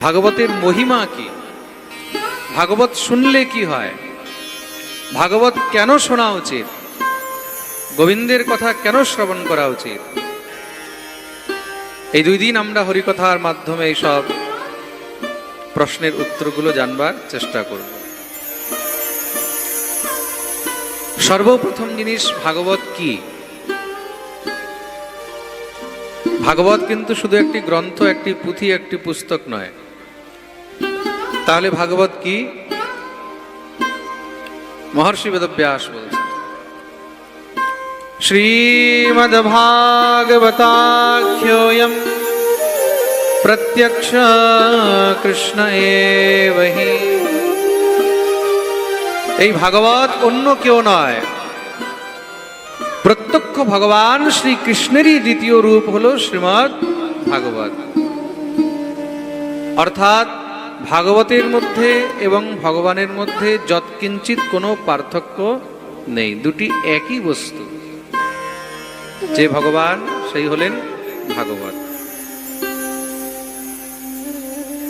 ভাগবতের মহিমা কি, ভাগবত শুনলে কি হয়, ভাগবত কেন শোনা উচিত, গোবিন্দের কথা কেন শ্রবণ করা উচিত, এই 2 দিন আমরা হরিকথার মাধ্যমে এই সব প্রশ্নের উত্তরগুলো জানবার চেষ্টা করব। সর্বপ্রথম জিনিস, ভাগবত কি? ভাগবত কিন্তু শুধু একটি গ্রন্থ, একটি পুঁথি, একটি পুস্তক নয়। তাহলে ভাগবত কি? মহর্ষি বেদব্যাস বলছেন, শ্রীমদ্ভাগবতাখ্যোয়ম প্রত্যক্ষ কৃষ্ণ এব হি। এই ভাগবত অন্য কেউ নয়, প্রত্যক্ষ ভগবান শ্রীকৃষ্ণেরই দ্বিতীয় রূপ হলো শ্রীমদ্ ভাগবত। অর্থাৎ ভাগবতের মধ্যে এবং ভগবানের মধ্যে যৎকিঞ্চিত কোনো পার্থক্য নেই, দুটি একই বস্তু। যে ভগবান সেই হলেন ভাগবত।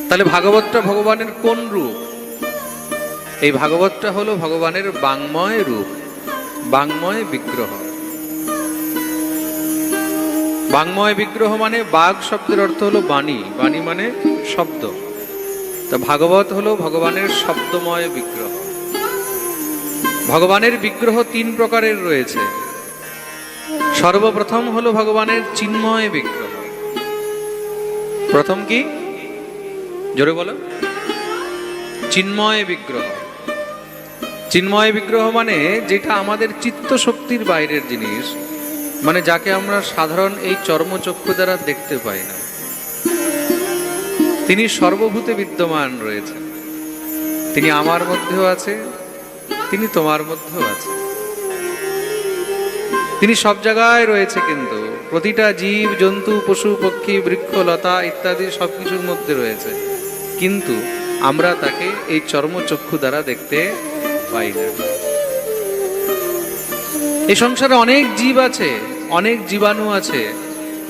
তাহলে ভাগবতটা ভগবানের কোন রূপ? এই ভাগবতটা হলো ভগবানের বাঙ্ময় রূপ, বাঙ্ময় বিগ্রহ। বাঙ্ময় বিগ্রহ মানে বাগ শব্দের অর্থ হলো বাণী, বাণী মানে শব্দ। তো ভাগবত হলো ভগবানের শব্দময় বিগ্রহ। ভগবানের বিগ্রহ 3 প্রকারের রয়েছে। সর্বপ্রথম হলো ভগবানের চিন্ময় বিগ্রহ। প্রথম কি? জোরে বলো। চিন্ময় বিগ্রহ। চিন্ময় বিগ্রহ মানে যেটা আমাদের চিত্ত শক্তির বাইরের জিনিস, মানে যাকে আমরা সাধারণ এই চর্মচক্ষু দ্বারা দেখতে পাই না। তিনি সর্বভূতে বিদ্যমান রয়েছেন। তিনি আমার মধ্যেও আছে, তিনি তোমার মধ্যেও আছে। তিনি সব জায়গায় রয়েছে, কিন্তু প্রতিটা জীব জন্তু পশু পক্ষী বৃক্ষ লতা ইত্যাদি সবকিছুর মধ্যে রয়েছে, কিন্তু আমরা তাকে এই চর্মচক্ষু দ্বারা দেখতে পাই না। এই সংসারে অনেক জীব আছে, অনেক জীবাণু আছে।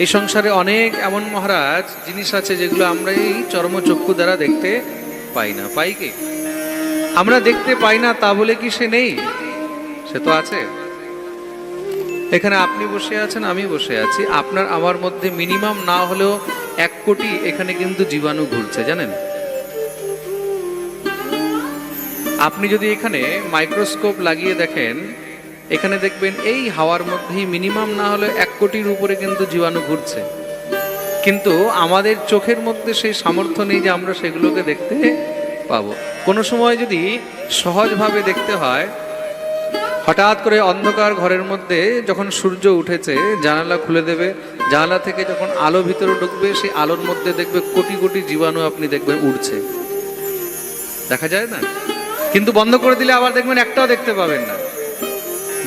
এই সংসারে অনেক এমন মহারাজ জিনিস আছে যেগুলো আমরা এই চর্মচক্ষু দ্বারা দেখতে পাই না। পাই কি? আমরা দেখতে পাই না তা বলে কি সে নেই? সে তো আছে। এখানে আপনি বসে আছেন, আমি বসে আছি, আপনার আমার মধ্যে মিনিমাম না হলেও 1 কোটি এখানে কিন্তু জীবাণু ঘুরছে, জানেন? আপনি যদি এখানে মাইক্রোস্কোপ লাগিয়ে দেখেন, এখানে দেখবেন এই হাওয়ার মধ্যেই মিনিমাম না হলে 1 কোটির উপরে কিন্তু জীবাণু ঘুরছে। কিন্তু আমাদের চোখের মধ্যে সেই সামর্থ্য নেই যে আমরা সেগুলোকে দেখতে পাবো। কোনো সময় যদি সহজভাবে দেখতে হয়, হঠাৎ করে অন্ধকার ঘরের মধ্যে যখন সূর্য উঠেছে, জানালা খুলে দেবে, জানালা থেকে যখন আলো ভিতরে ঢুকবে, সেই আলোর মধ্যে দেখবে কোটি কোটি জীবাণু আপনি দেখবেন উঠছে। দেখা যায় না? কিন্তু বন্ধ করে দিলে আবার দেখবেন একটাও দেখতে পাবেন না।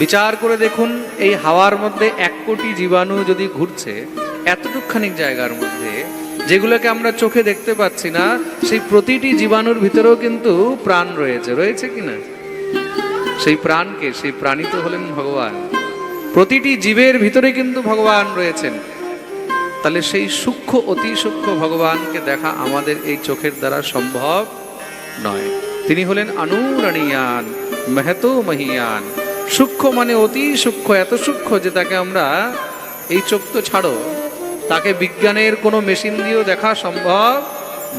বিচার করে দেখুন, এই হাওয়ার মধ্যে 1 কোটি জীবাণু যদি ঘুরছে এতটুকখানি জায়গার মধ্যে, যেগুলোকে আমরা চোখে দেখতে পাচ্ছি না, সেই প্রতিটি জীবাণুর ভিতরেও কিন্তু প্রাণ রয়েছে। রয়েছে কিনা? সেই প্রাণকে, সেই প্রাণী তো হলেন ভগবান। প্রতিটি জীবের ভিতরে কিন্তু ভগবান রয়েছেন। তাহলে সেই সূক্ষ্ম, অতি সূক্ষ্ম ভগবানকে দেখা আমাদের এই চোখের দ্বারা সম্ভব নয়। তিনি হলেন অনুরণীয়ান মহতো মহিয়ান। সূক্ষ্ম মানে অতি সূক্ষ্ম, এত সূক্ষ্ম যে তাকে আমরা, এই চোখ তো ছাড়ো, তাকে বিজ্ঞানের কোনো মেশিন দিয়েও দেখা সম্ভব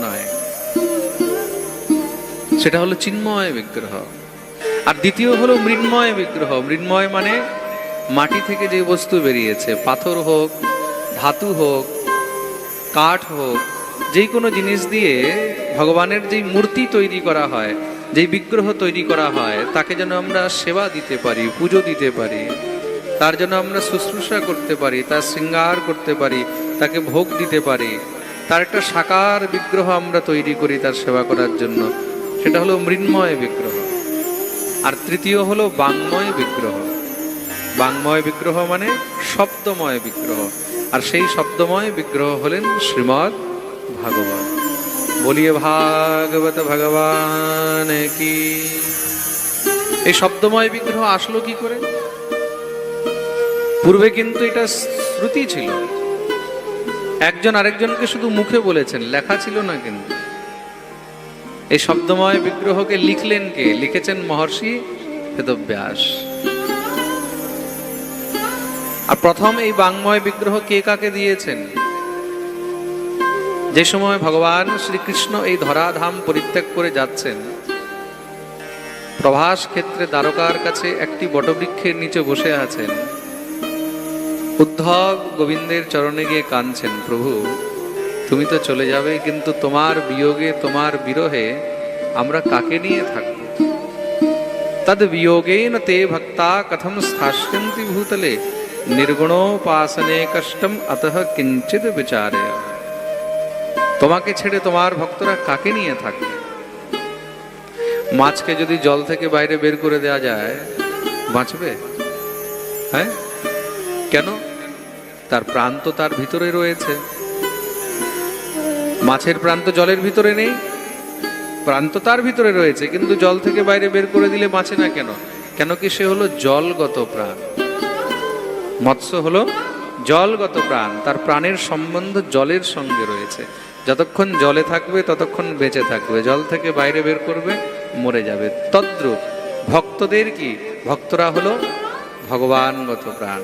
নয়। সেটা হলো চিন্ময় বিগ্রহ। আর দ্বিতীয় হলো মৃন্ময় বিগ্রহ। মৃন্ময় মানে মাটি থেকে যে বস্তু বেরিয়েছে, পাথর হোক, ধাতু হোক, কাঠ হোক, যেই কোনো জিনিস দিয়ে ভগবানের যেই মূর্তি তৈরি করা হয়, যেই বিগ্রহ তৈরি করা হয়, তাকে যেন আমরা সেবা দিতে পারি, পুজো দিতে পারি, তার জন্য আমরা শুশ্রূষা করতে পারি, তার শৃঙ্গার করতে পারি, তাকে ভোগ দিতে পারি, তার একটা সাকার বিগ্রহ আমরা তৈরি করি তার সেবা করার জন্য। সেটা হলো মৃন্ময় বিগ্রহ। আর তৃতীয় হলো বাঙ্ময় বিগ্রহ। বাঙ্ময় বিগ্রহ মানে শব্দময় বিগ্রহ। আর সেই শব্দময় বিগ্রহ হলেন শ্রীমদ্ ভাগবত। বলিয়ে ভাগবত ভগবান কি। এই শব্দময় বিগ্রহ আসলো কি করে? পূর্বে কিন্তু এটা শ্রুতি ছিল, একজন আরেকজনকে শুধু মুখে বলেছেন, লেখা ছিল না। কিন্তু এই শব্দময় বিগ্রহকে লিখলেন কে? লিখেছেন মহর্ষি বেদব্যাস। আর প্রথম এই বাংময় বিগ্রহ কে কাকে দিয়েছেন? যে সময় ভগবান শ্রীকৃষ্ণ এই ধরাধাম পরিত্যাগ করে যাচ্ছেন, প্রভাস ক্ষেত্রে দ্বারকার কাছে একটি বটবৃক্ষের নিচে বসে আছেন। উদ্ধব গোবিন্দের চরণে গিয়ে কাঁদছেন, প্রভু তুমি তো চলে যাবে, কিন্তু তোমার বিয়োগে তোমার বিরহে আমরা কাকে নিয়ে থাকব? তদ বিয়োগেন তে ভক্তা কথম স্থাস্যন্তি ভূতলে নির্গুণোপাসনে কষ্টম অতঃ কিঞ্চিৎ বিচারে। তোমাকে ছেড়ে তোমার ভক্তরা কাকে নিয়ে থাকবে? মাছকে যদি জল থেকে বাইরে বের করে দেওয়া যায়, বাঁচবে? হ্যাঁ, কেন? তার প্রাণ তো তার ভিতরে রয়েছে। মাছের প্রাণ তো জলের ভিতরে নেই, প্রাণ তো তার ভিতরে রয়েছে, কিন্তু জল থেকে বাইরে বের করে দিলে বাঁচে না কেন? কেন কি সে হলো জলগত প্রাণ। মৎস্য হলো জলগত প্রাণ, তার প্রাণের সম্বন্ধ জলের সঙ্গে রয়েছে। যতক্ষণ জলে থাকবে ততক্ষণ বেঁচে থাকবে, জল থেকে বাইরে বের করবে মরে যাবে। তদ্রূপ ভক্তদের কি? ভক্তরা হলো ভগবানগত প্রাণ।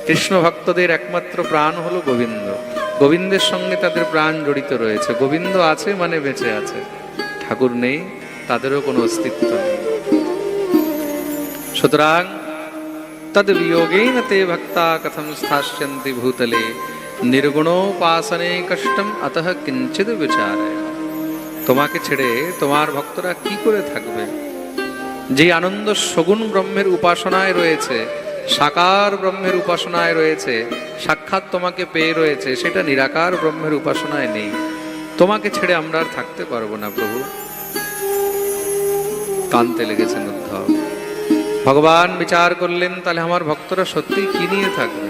কৃষ্ণ ভক্তদের একমাত্র প্রাণ হলো গোবিন্দ। গোবিন্দের সঙ্গে তাদের প্রাণ জড়িত রয়েছে। গোবিন্দ আছে মানে বেঁচে আছে, ঠাকুর নেই তাদেরও কোনো অস্তিত্ব নেই। সুতরাং তদ বিয়োগেন তে ভক্তা কথম স্থাস্যন্তি ভূতলে নির্গুণোপাসনে কষ্টম অতঃ কিঞ্চিৎ বিচারে। তোমাকে ছেড়ে তোমার ভক্তরা কি করে থাকবে? যে আনন্দ সগুণ ব্রহ্মের উপাসনায় রয়েছে, সাকার ব্রহ্মের উপাসনায় রয়েছে, সাক্ষাৎ তোমাকে পেয়ে রয়েছে, সেটা নিরাকার ব্রহ্মের উপাসনায় নেই। তোমাকে ছেড়ে আমরা আর থাকতে পারবো না প্রভু। কাঁদতে লেগেছেন উদ্ধব। ভগবান বিচার করলেন, তাহলে আমার ভক্তরা সত্যি কি নিয়ে থাকবে?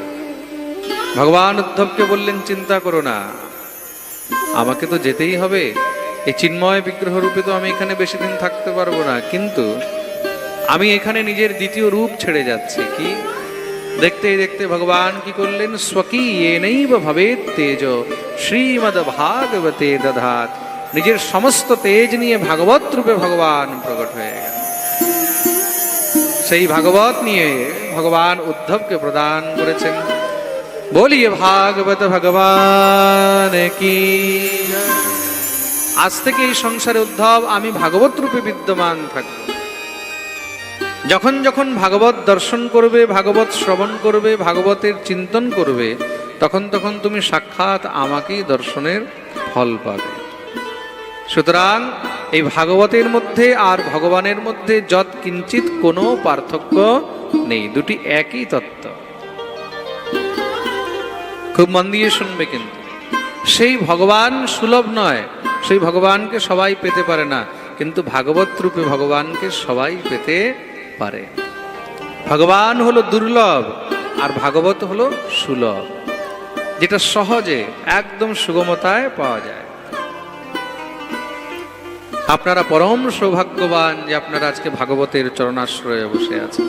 ভগবান উদ্ধবকে বললেন, চিন্তা করো না, আমাকে তো যেতেই হবে। এই চিন্ময় বিগ্রহ রূপে তো আমি এখানে বেশি দিন থাকতে পারবো না, কিন্তু আমি এখানে নিজের দ্বিতীয় রূপ ছেড়ে যাচ্ছি। কি? দেখতে দেখতে ভগবান কি করলেন? স্বকীয়েনৈব ভবেৎ তেজ শ্রীমদ ভাগবতে দধাত। নিজের সমস্ত তেজ নিয়ে ভাগবত রূপে ভগবান প্রকট হয়ে গেল। সেই ভাগবত নিয়ে ভগবান উদ্ধবকে প্রদান করেছেন। বলিয়ে ভাগবত ভগবান কি। আজ থেকে এই সংসারে উদ্ধব আমি ভাগবত রূপে বিদ্যমান থাকব। যখন যখন ভাগবত দর্শন করবে, ভাগবত শ্রবণ করবে, ভাগবতের চিন্তন করবে, তখন তখন তুমি সাক্ষাৎ আমাকেই দর্শনের ফল পাবে। সুতরাং এই ভাগবতের মধ্যে আর ভগবানের মধ্যে যৎ কিঞ্চিত কোনো পার্থক্য নেই, দুটি একই তত্ত্ব। খুব মন দিয়ে শুনবে, কিন্তু সেই ভগবান সুলভ নয়, সেই ভগবানকে সবাই পেতে পারে না, কিন্তু ভাগবত রূপে ভগবানকে সবাই পেতে পারে। ভগবান হলো দুর্লভ আর ভাগবত হলো সুলভ, যেটা সহজে একদম সুগমতায় পাওয়া যায়। আপনারা পরম সৌভাগ্যবান যে আপনারা আজকে ভাগবতের চরণাশ্রয়ে বসে আছেন।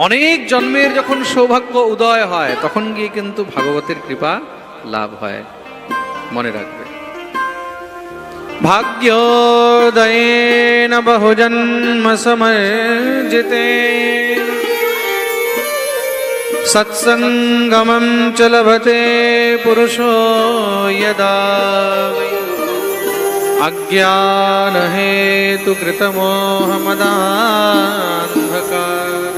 অনেক জন্মের যখন সৌভাগ্য উদয় হয়, তখন গিয়ে কিন্তু ভাগবতের কৃপা লাভ হয়, মনে রাখবে। ভাগ্যোদয়েন বহুজন্ম সমর্জিতে সৎসঙ্গমং চ লভতে পুরুষো যদা অজ্ঞান হেতু কৃতমোহমদান্ধকার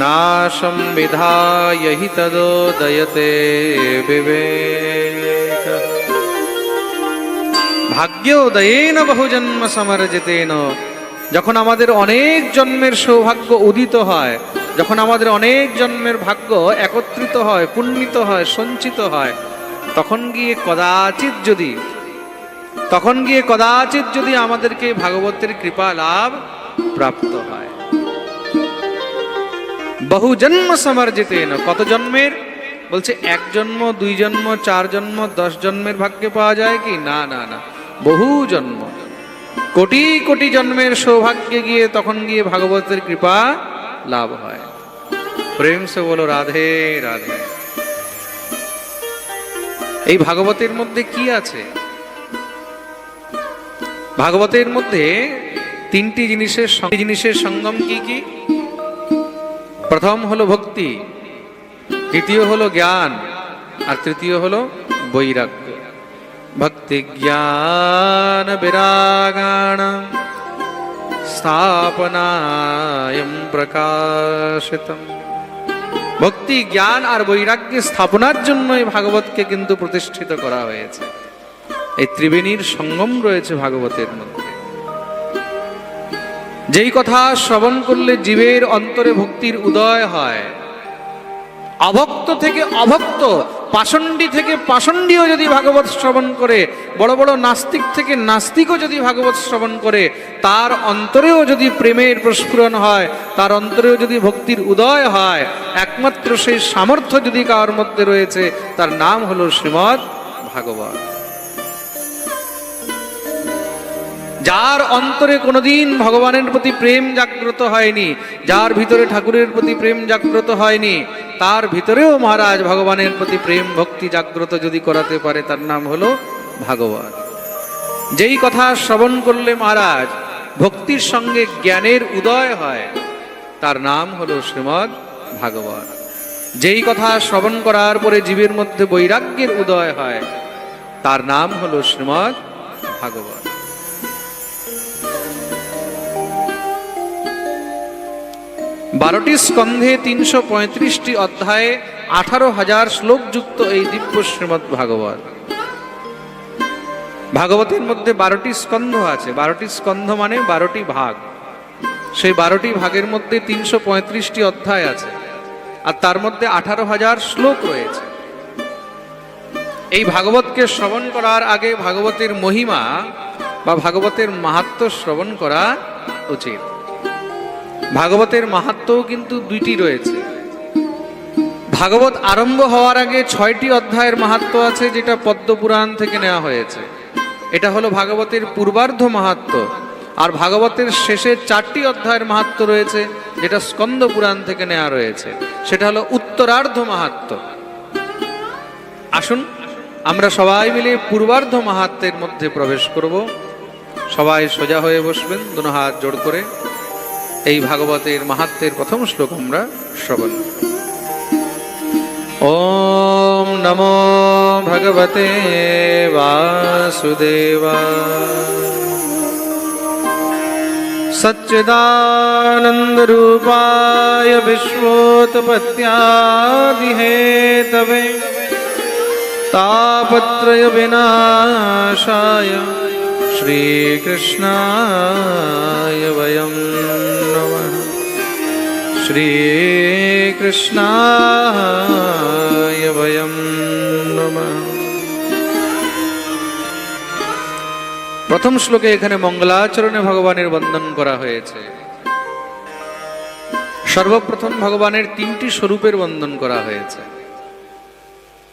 নাশম বিধায় হি তদোদয়তে বিবেক। ভাগ্যোদয়েন বহুজন্ম সমর্জিতেন, যখন আমাদের অনেক জন্মের সৌভাগ্য উদিত হয়, যখন আমাদের অনেক জন্মের ভাগ্য একত্রিত হয়, পুণ্যিত হয়, সঞ্চিত হয়, তখন গিয়ে কদাচিৎ যদি আমাদেরকে ভাগবতের কৃপা লাভ প্রাপ্ত হয়। বহু জন্ম সমর্জিতেন, কত জন্মের? বলছে এক জন্ম, দুই জন্ম, 4 জন্ম, 10 জন্মের ভাগ্যে পাওয়া যায় কি? না না না, বহু জন্ম, কোটি কোটি জন্মের সৌভাগ্যে গিয়ে তখন গিয়ে ভাগবতের কৃপা লাভ হয়। প্রেম সে বলো রাধে রাধে। এই ভাগবতের মধ্যে কি আছে? ভাগবতের মধ্যে তিনটি জিনিসের সঙ্গম কি কি? প্রথম হলো ভক্তি, দ্বিতীয় হলো জ্ঞান, আর তৃতীয় হলো বৈরাগ্য। ভক্তি জ্ঞান বিরাগাণ স্থাপনায়ম প্রকাশিতম। ভক্তি জ্ঞান আর বৈরাগ্যের স্থাপনার জন্য এই ভাগবতকে কিন্তু প্রতিষ্ঠিত করা হয়েছে। এই ত্রিবেণীর সঙ্গম রয়েছে ভাগবতের মধ্যে। যেই কথা শ্রবণ করলে জীবের অন্তরে ভক্তির উদয় হয়, অভক্ত থেকে অভক্ত, পাষণ্ডী থেকে পাষণ্ডীও যদি ভাগবত শ্রবণ করে, বড় বড় নাস্তিক থেকে নাস্তিকও যদি ভাগবত শ্রবণ করে, তার অন্তরেও যদি প্রেমের প্রস্ফুরণ হয়, তার অন্তরেও যদি ভক্তির উদয় হয়, একমাত্র সেই সামর্থ্য যদি কার মধ্যে রয়েছে, তার নাম হলো শ্রীমদ্ ভাগবত। যার অন্তরে কোনোদিন ভগবানের প্রতি প্রেম জাগ্রত হয়নি, যার ভিতরে ঠাকুরের প্রতি প্রেম জাগ্রত হয়নি, তার ভিতরেও মহারাজ ভগবানের প্রতি প্রেম ভক্তি জাগ্রত যদি করাতে পারে, তার নাম হলো ভাগবত। যেই কথা শ্রবণ করলে মহারাজ ভক্তির সঙ্গে জ্ঞানের উদয় হয়, তার নাম হলো শ্রীমদ্ ভাগবত। যেই কথা শ্রবণ করার পরে জীবের মধ্যে বৈরাগ্যের উদয় হয়, তার নাম হলো শ্রীমদ্ ভাগবত। 12টি স্কন্ধে 335টি অধ্যায়ে 18,000 শ্লোক যুক্ত এই দিব্য শ্রীমদ্ ভাগবত। ভাগবতের মধ্যে 12টি স্কন্ধ আছে। 12টি স্কন্ধ মানে 12টি ভাগ। সেই 12টি ভাগের মধ্যে 335টি অধ্যায় আছে, আর তার মধ্যে 18,000 শ্লোক রয়েছে। এই ভাগবতকে শ্রবণ করার আগে ভাগবতের মহিমা বা ভাগবতের মাহাত্ম্য শ্রবণ করা উচিত। ভাগবতের মাহাত্ম্যও কিন্তু দুইটি রয়েছে। ভাগবত আরম্ভ হওয়ার আগে 6টি অধ্যায়ের মাহাত্ম্য আছে, যেটা পদ্মপুরাণ থেকে নেওয়া হয়েছে। এটা হলো ভাগবতের পূর্বার্ধ মাহাত্ম্য। আর ভাগবতের শেষে 4টি অধ্যায়ের মাহাত্ম্য রয়েছে, যেটা স্কন্দ পুরাণ থেকে নেওয়া রয়েছে। সেটা হলো উত্তরার্ধ মাহাত্ম্য। আসুন আমরা সবাই মিলে পূর্বার্ধ মাহাত্ম্যের মধ্যে প্রবেশ করব। সবাই সোজা হয়ে বসবেন, দুনো হাত জোড় করে। এই ভাগবতের মাহাত্ম্যের প্রথম শ্লোক আমরা শ্রবণ। ওম নমো ভগবতে বাসুদেবায় সচ্চিদানন্দ রূপায় বিশ্বোৎপত্ত্যাদিহেতবে তাপত্রয় বিনাশায় শ্রীকৃষ্ণায় বয়ং নমঃ। শ্রীকৃষ্ণায় বয়ং নমঃ। প্রথম শ্লোকে এখানে মঙ্গলাচরণে ভগবানের বন্দন করা হয়েছে। সর্বপ্রথম ভগবানের 3টি স্বরূপের বন্দন করা হয়েছে।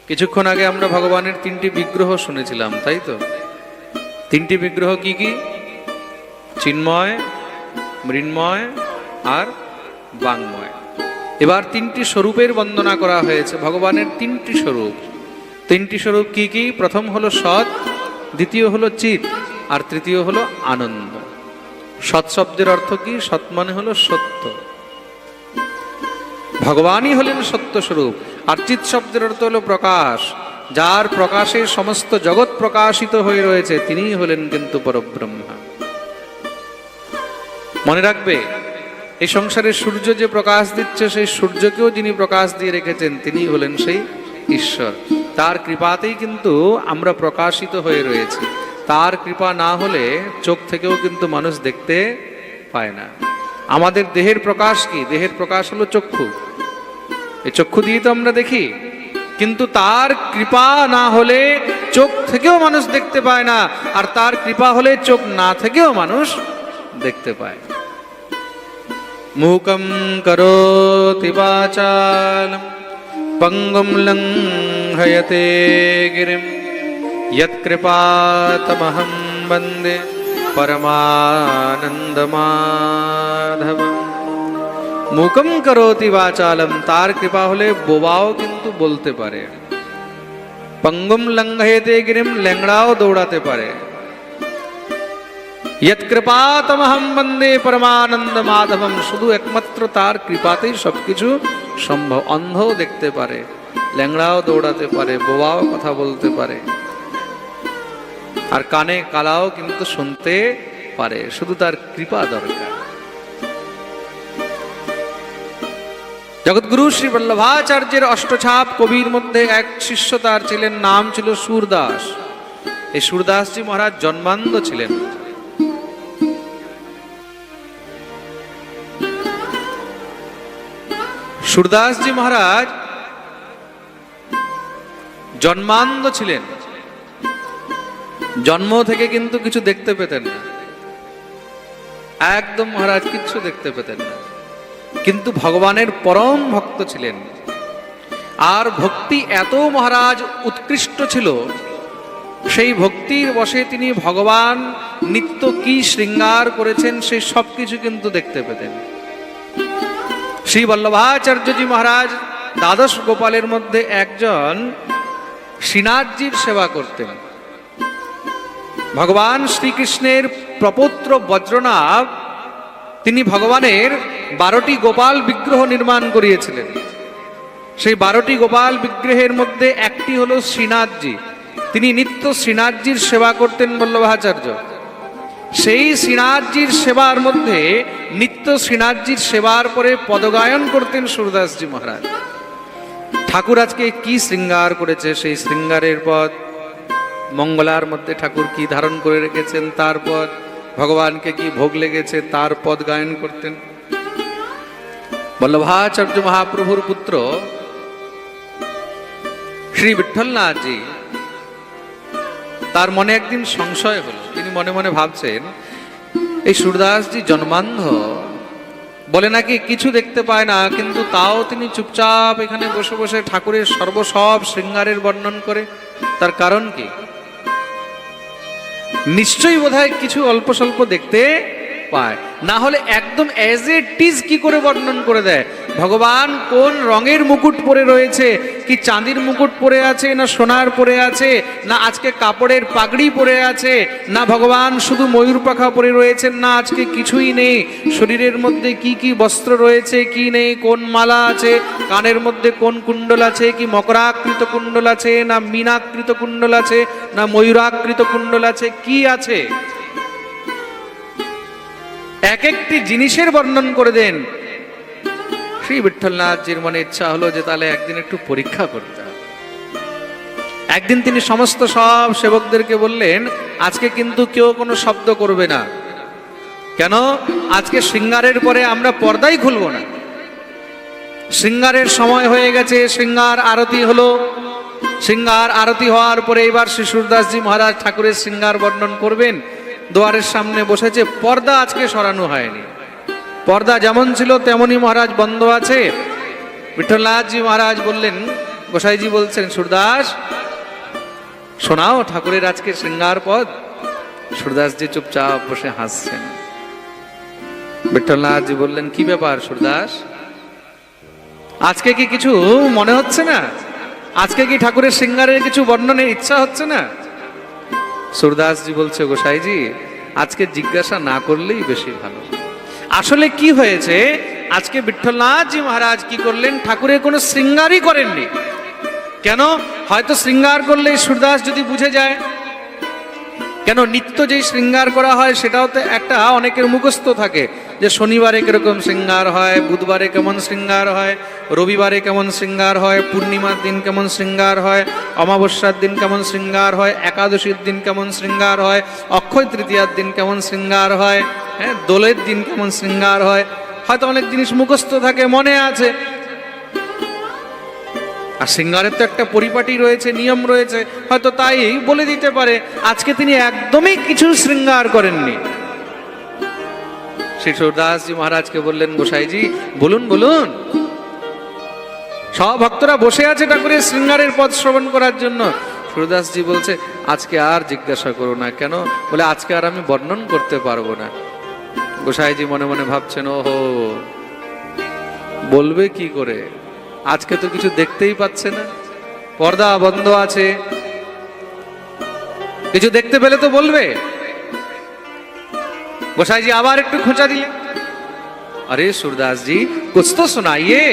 কিছুক্ষণ আগে আমরা ভগবানের 3টি বিগ্রহ শুনেছিলাম, তাই তো? 3টি বিগ্রহ কি কি? চিন্ময়, মৃন্ময় আর বাংময়। এবার 3টি স্বরূপের বন্দনা করা হয়েছে। ভগবানের 3টি স্বরূপ। 3টি স্বরূপ কি কি? প্রথম হলো সৎ, দ্বিতীয় হলো চিৎ, আর তৃতীয় হলো আনন্দ। সৎ শব্দের অর্থ কি? সৎ মানে হলো সত্য। ভগবানই হলেন সত্য স্বরূপ। আর চিৎ শব্দের অর্থ হলো প্রকাশ। যার প্রকাশে সমস্ত জগৎ প্রকাশিত হয়ে রয়েছে, তিনিই হলেন কিন্তু পরব্রহ্মা। মনে রাখবে, এই সংসারে সূর্য যে প্রকাশ দিচ্ছে, সেই সূর্যকেও যিনি প্রকাশ দিয়ে রেখেছেন, তিনিই হলেন সেই ঈশ্বর। তার কৃপাতেই কিন্তু আমরা প্রকাশিত হয়ে রয়েছি। তার কৃপা না হলে চোখ থেকেও কিন্তু মানুষ দেখতে পায় না। আমাদের দেহের প্রকাশ কি? দেহের প্রকাশ হলো চক্ষু। এই চক্ষু দিয়ে তো আমরা দেখি, কিন্তু তার কৃপা না হলে চোখ থেকেও মানুষ দেখতে পায় না। আর তার কৃপা হলে চোখ না থেকেও মানুষ দেখতে পায়। মূকং করোতি বাচালম পঙ্গুম লঙ্ঘয়তে গিরিম যৎকৃপাতমহং বন্দে পরমানন্দমাধবম। মূকং করোতি বাচালম, তার কৃপা হলে বোবাও কিন্তু বলতে পারে। পঙ্গুম লঙ্ঘয়েতে গিরিম, ল্যাংড়াও দৌড়াতে পারে। ইয়ৎকৃপাতমহং বন্দে পরমানন্দ মাধবম, শুধু একমাত্র তার কৃপাতেই সবকিছু সম্ভব। অন্ধও দেখতে পারে, ল্যাংড়াও দৌড়াতে পারে, বোবাও কথা বলতে পারে, আর কানে কালাও কিন্তু শুনতে পারে, শুধু তার কৃপা দরকার। জগৎগুরু শ্রী বল্লভাচার্যের অষ্টছাপ কবির মধ্যে এক শিষ্য তার ছিলেন, নাম ছিল সুরদাস। এই সুরদাসজি মহারাজ জন্মান্ধ ছিলেন। সুরদাসজি মহারাজ জন্মান্ধ ছিলেন, জন্ম থেকে কিন্তু কিছু দেখতে পেতেন না, একদম মহারাজ কিচ্ছু দেখতে পেতেন না, কিন্তু ভগবানের পরম ভক্ত ছিলেন। আর ভক্তি এত মহারাজ উৎকৃষ্ট ছিল, সেই ভক্তির বশে তিনি ভগবান নিত্য কি শৃঙ্গার করেছেন সেই সব কিছু কিন্তু দেখতে পেতেন। শ্রী বল্লভাচার্যজি মহারাজ দ্বাদশ গোপালের মধ্যে একজন শ্রীনাথজির সেবা করতেন। ভগবান শ্রীকৃষ্ণের প্রপৌত্র বজ্রনাভ তিনি ভগবানের 12টি গোপাল বিগ্রহ নির্মাণ করিয়েছিলেন। সেই 12টি গোপাল বিগ্রহের মধ্যে একটি হলো শ্রীনাথজি। তিনি নিত্য শ্রীনাথজির সেবা করতেন বল্লভাচার্য। সেই শ্রীনাথজির সেবার মধ্যে নিত্য শ্রীনাথজির সেবার পরে পদগায়ন করতেন সুরদাসজি মহারাজ। ঠাকুর আজকে কি শৃঙ্গার করেছে, সেই শৃঙ্গারের পদ, মঙ্গলার মধ্যে ঠাকুর কি ধারণ করে রেখেছেন তার পদ, ভগবানকে কি ভোগ লেগেছে তার পদ গায়ন করতেন। বল্লভাচার্য মহাপ্রভুর পুত্র শ্রী বিঠ্ঠলনাথজি, তার মনে একদিন সংশয় হলো। তিনি মনে মনে ভাবছেন, এই সুরদাসজি জন্মান্ধ, বলে নাকি কিছু দেখতে পায় না, কিন্তু তাও তিনি চুপচাপ এখানে বসে বসে ঠাকুরের সর্বসব শৃঙ্গারের বর্ণন করে। তার কারণ কি? নিশ্চয়ই বোধহয় কিছু অল্প স্বল্প দেখতে পায়, না হলে একদম অ্যাজ এ টিজ কি করে বর্ণন করে দেয়। ভগবান কোন রঙের মুকুট পরে রয়েছে, কি চাঁদির মুকুট পরে আছে, না সোনার পরে আছে, না আজকে কাপড়ের পাগড়ি পরে আছে, না ভগবান শুধু ময়ূর পাখা পরে রয়েছেন, না আজকে কিছুই নেই, শরীরের মধ্যে কি কি বস্ত্র রয়েছে, কি নেই, কোন মালা আছে, কানের মধ্যে কোন কুণ্ডল আছে, কি মকরাকৃত কুণ্ডল আছে, না মীনাকৃত কুণ্ডল আছে, না ময়ূরাকৃত কুণ্ডল আছে, কি আছে, এক একটি জিনিসের বর্ণন করে দেন। শ্রী বিঠ্ঠলনাথজির মনে ইচ্ছা হলো যে তাহলে একদিন একটু পরীক্ষা করতে হবে। একদিন তিনি সমস্ত সব সেবকদেরকে বললেন, আজকে কিন্তু কেউ কোনো শব্দ করবে না। কেন? আজকে শৃঙ্গারের পরে আমরা পর্দাই খুলব না। শৃঙ্গারের সময় হয়ে গেছে, শৃঙ্গার আরতি হলো। শৃঙ্গার আরতি হওয়ার পরে এবার শ্রী সুরদাসজি মহারাজ ঠাকুরের শৃঙ্গার বর্ণন করবেন। দুয়ারের সামনে বসেছে, পর্দা আজকে সরানো হয়নি, পর্দা যেমন ছিল তেমনই মহারাজ বন্ধ আছে। বিঠ্ঠলনাথজি মহারাজ বললেন, গোসাইজি বলছেন, সুরদাস শোনাও ঠাকুরের আজকে শৃঙ্গার পদ। সুরদাসজি চুপচাপ বসে হাসছেন। বিঠ্ঠলনাথজি বললেন, কি ব্যাপার সুরদাস, আজকে কি কিছু মনে হচ্ছে না? আজকে কি ঠাকুরের শৃঙ্গারের কিছু বর্ণনের ইচ্ছা হচ্ছে না? সুরদাসজি বলছে, গোসাইজি আজকে জিজ্ঞাসা না করলেই বেশি ভালো। আসলে কি হয়েছে, আজকে বিঠ্ঠলনাথজি মহারাজ কি করলেন, ঠাকুরের কোনো শৃঙ্গারই করেননি। কেন? হয়তো শৃঙ্গার করলে সুরদাস যদি বুঝে যায়। কেন? নিত্য যেই শৃঙ্গার করা হয় সেটাও তো একটা অনেকের মুখস্থ থাকে, যে শনিবারে কিরকম শৃঙ্গার হয়, বুধবারে কেমন শৃঙ্গার হয়, রবিবারে কেমন শৃঙ্গার হয়, পূর্ণিমার দিন কেমন শৃঙ্গার হয়, অমাবস্যার দিন কেমন শৃঙ্গার হয়, একাদশীর দিন কেমন শৃঙ্গার হয়, অক্ষয় তৃতীয়ার দিন কেমন শৃঙ্গার হয়, হ্যাঁ, দোলের দিন কেমন শৃঙ্গার হয়। হয়তো অনেক জিনিস মুখস্থ থাকে, মনে আছে। আর শৃঙ্গারের তো একটা পরিপাটি রয়েছে, নিয়ম রয়েছে, হয়তো তাই বলে দিতে পারে। আজকে তিনি একদমই কিছু শৃঙ্গার করেননি। শ্রী সুরদাসজি মহারাজকে বললেন, গোসাইজি বলুন বলুন। সব ভক্তরা বসে আছে ঠাকুরের শৃঙ্গারের পদ শ্রবণ করার জন্য। সুরদাসজি বলছে, আজকে আর জিজ্ঞাসা করো না। কেন? বলে, আজকে আর আমি বর্ণন করতে পারবো না। গোসাইজি মনে মনে ভাবছেন, ওহো, বলবে কি করে, আজকে তো কিছু দেখতেই পাচ্ছে না, পর্দা বন্ধ আছে, কিছু দেখতে পেলে তো বলবে। গোসাই জি আবার একটু খোঁচা দিলে, अरे सूरदास जी कुछ तो सुनाइए,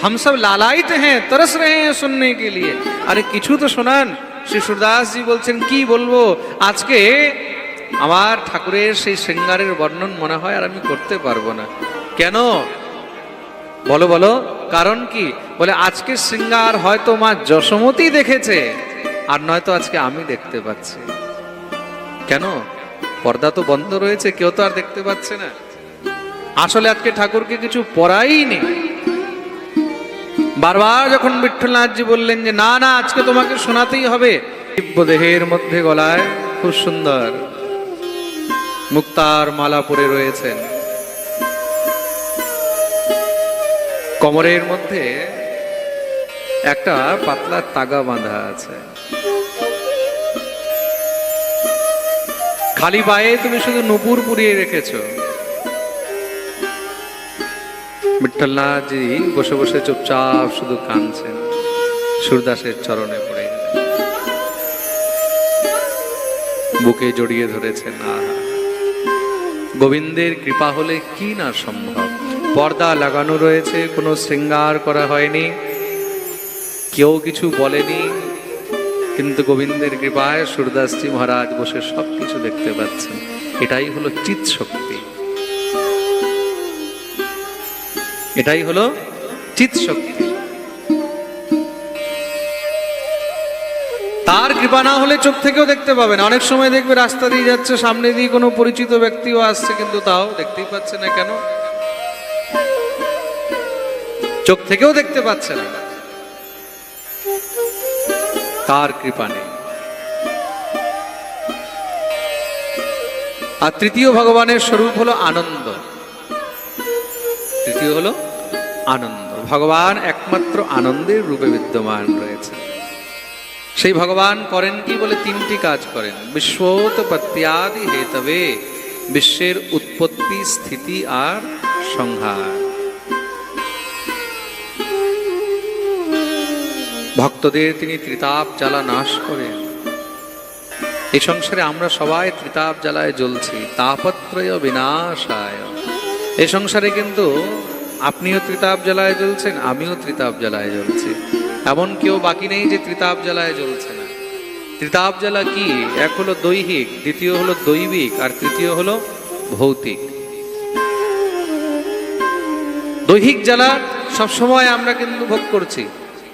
हम सब लालायित हैं, तरस रहे हैं सुनने के लिए। अरे কিছু তো শোনান। শ্রী সুরদাস জি বলছেন, কি বলবো, আজকে আমার ঠাকুরের সেই শৃঙ্গারের বর্ণন মনে হয় আর আমি করতে পারবো না। কেন বলো বলো, কারণ কি? বলে আজকে শৃঙ্গার হয়তো মা যশোমতী দেখেছে, আর নয়তো আজকে আমি দেখতে পাচ্ছি। কেন? পর্দা তো বন্ধ রয়েছে, কেউ তো আর দেখতে পাচ্ছে না। আসলে আজকে ঠাকুরকে কিছু পড়াই নেই। বারবার যখন বিঠ্ঠলনাথজি বললেন যে না না আজকে তোমাকে শোনাতেই হবে, দেহের মধ্যে গলায় খুব সুন্দর মুক্তার মালা পরে রয়েছেন, কোমরের মধ্যে একটা পাতলা তাগা বাঁধা আছে, খালি পায়ে তুমি শুধু নুপুর পুরিয়ে রেখেছো। বিঠ্ঠলনাথজি বসে বসে চুপচাপ শুধু কাঁদছেন, সুরদাসের চরণে পড়ে বুকে জড়িয়ে ধরেছেন। আহা, গোবিন্দের কৃপা হলে কি না সম্ভব। পর্দা লাগানো রয়েছে, কোনো শৃঙ্গার করা হয়নি, কেউ কিছু বলেনি, কিন্তু গোবিন্দের কৃপায় সুরদাসজি মহারাজ বসে সবকিছু দেখতে পাচ্ছেন। এটাই হলো চিৎ শক্তি, এটাই হলো চিৎ শক্তি। তার কৃপা না হলে চোখ থেকেও দেখতে পাবে না। অনেক সময় দেখবে রাস্তা দিয়ে যাচ্ছে, সামনে দিয়ে কোনো পরিচিত ব্যক্তিও আসছে, কিন্তু তাও দেখতেই পাচ্ছে না। কেন? চোখ থেকেও দেখতে পাচ্ছে না, তার কৃপা নেই। আর তৃতীয় ভগবানের স্বরূপ হলো আনন্দ। তৃতীয় হলো আনন্দ। ভগবান একমাত্র আনন্দের রূপে বিদ্যমান রয়েছে। সেই ভগবান করেন কি? বলে তিনটি কাজ করেন। বিশ্বোৎপত্ত্যাদি হেতবে, বিশ্বের উৎপত্তি, স্থিতি আর সংহার। ভক্তদের তিনি ত্রিতাপ জ্বালা নাশ করেন। এই সংসারে আমরা সবাই ত্রিতাপ জ্বালায় জ্বলছি, তাপত্রয় বিনাশায়। এই সংসারে কিন্তু আপনিও ত্রিতাপ জ্বালায় জ্বলছেন, আমিও ত্রিতাপ জ্বালায় জ্বলছি। এমন কেউ বাকি নেই যে ত্রিতাপ জ্বালায় জ্বলছে না। ত্রিতাপ জ্বালা কি? এক হলো দৈহিক, দ্বিতীয় হলো দৈবিক, আর তৃতীয় হলো ভৌতিক। দৈহিক জ্বালা সবসময় আমরা কিন্তু ভোগ করছি।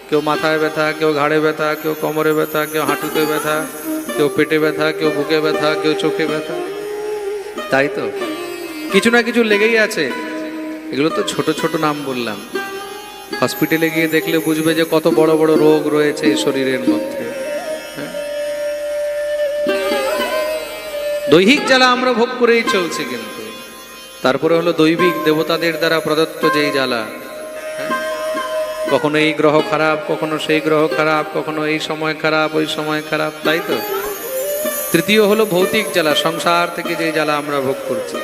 কেউ মাথায় ব্যথা, কেউ ঘাড়ে ব্যথা, কেউ কোমরে ব্যথা, কেউ হাঁটুতে ব্যথা, কেউ পেটে ব্যথা, কেউ বুকে ব্যথা, কেউ চোখে ব্যথা, তাই তো কিছু না কিছু লেগেই আছে। এগুলো তো ছোট ছোট নাম বললাম, হসপিটালে গিয়ে দেখলে বুঝবে যে কত বড় বড় রোগ রয়েছে শরীরের মধ্যে। দৈহিক জ্বালা আমরা ভোগ করেই চলছি, কিন্তু তারপরে হলো দৈবিক, দেবতাদের দ্বারা প্রদত্ত যেই জ্বালা। কখনো এই গ্রহ খারাপ, কখনো সেই গ্রহ খারাপ, কখনো এই সময় খারাপ, ওই সময় খারাপ, তাই তো। তৃতীয় হলো ভৌতিক জ্বালা, সংসার থেকে যে জ্বালা আমরা ভোগ করছি।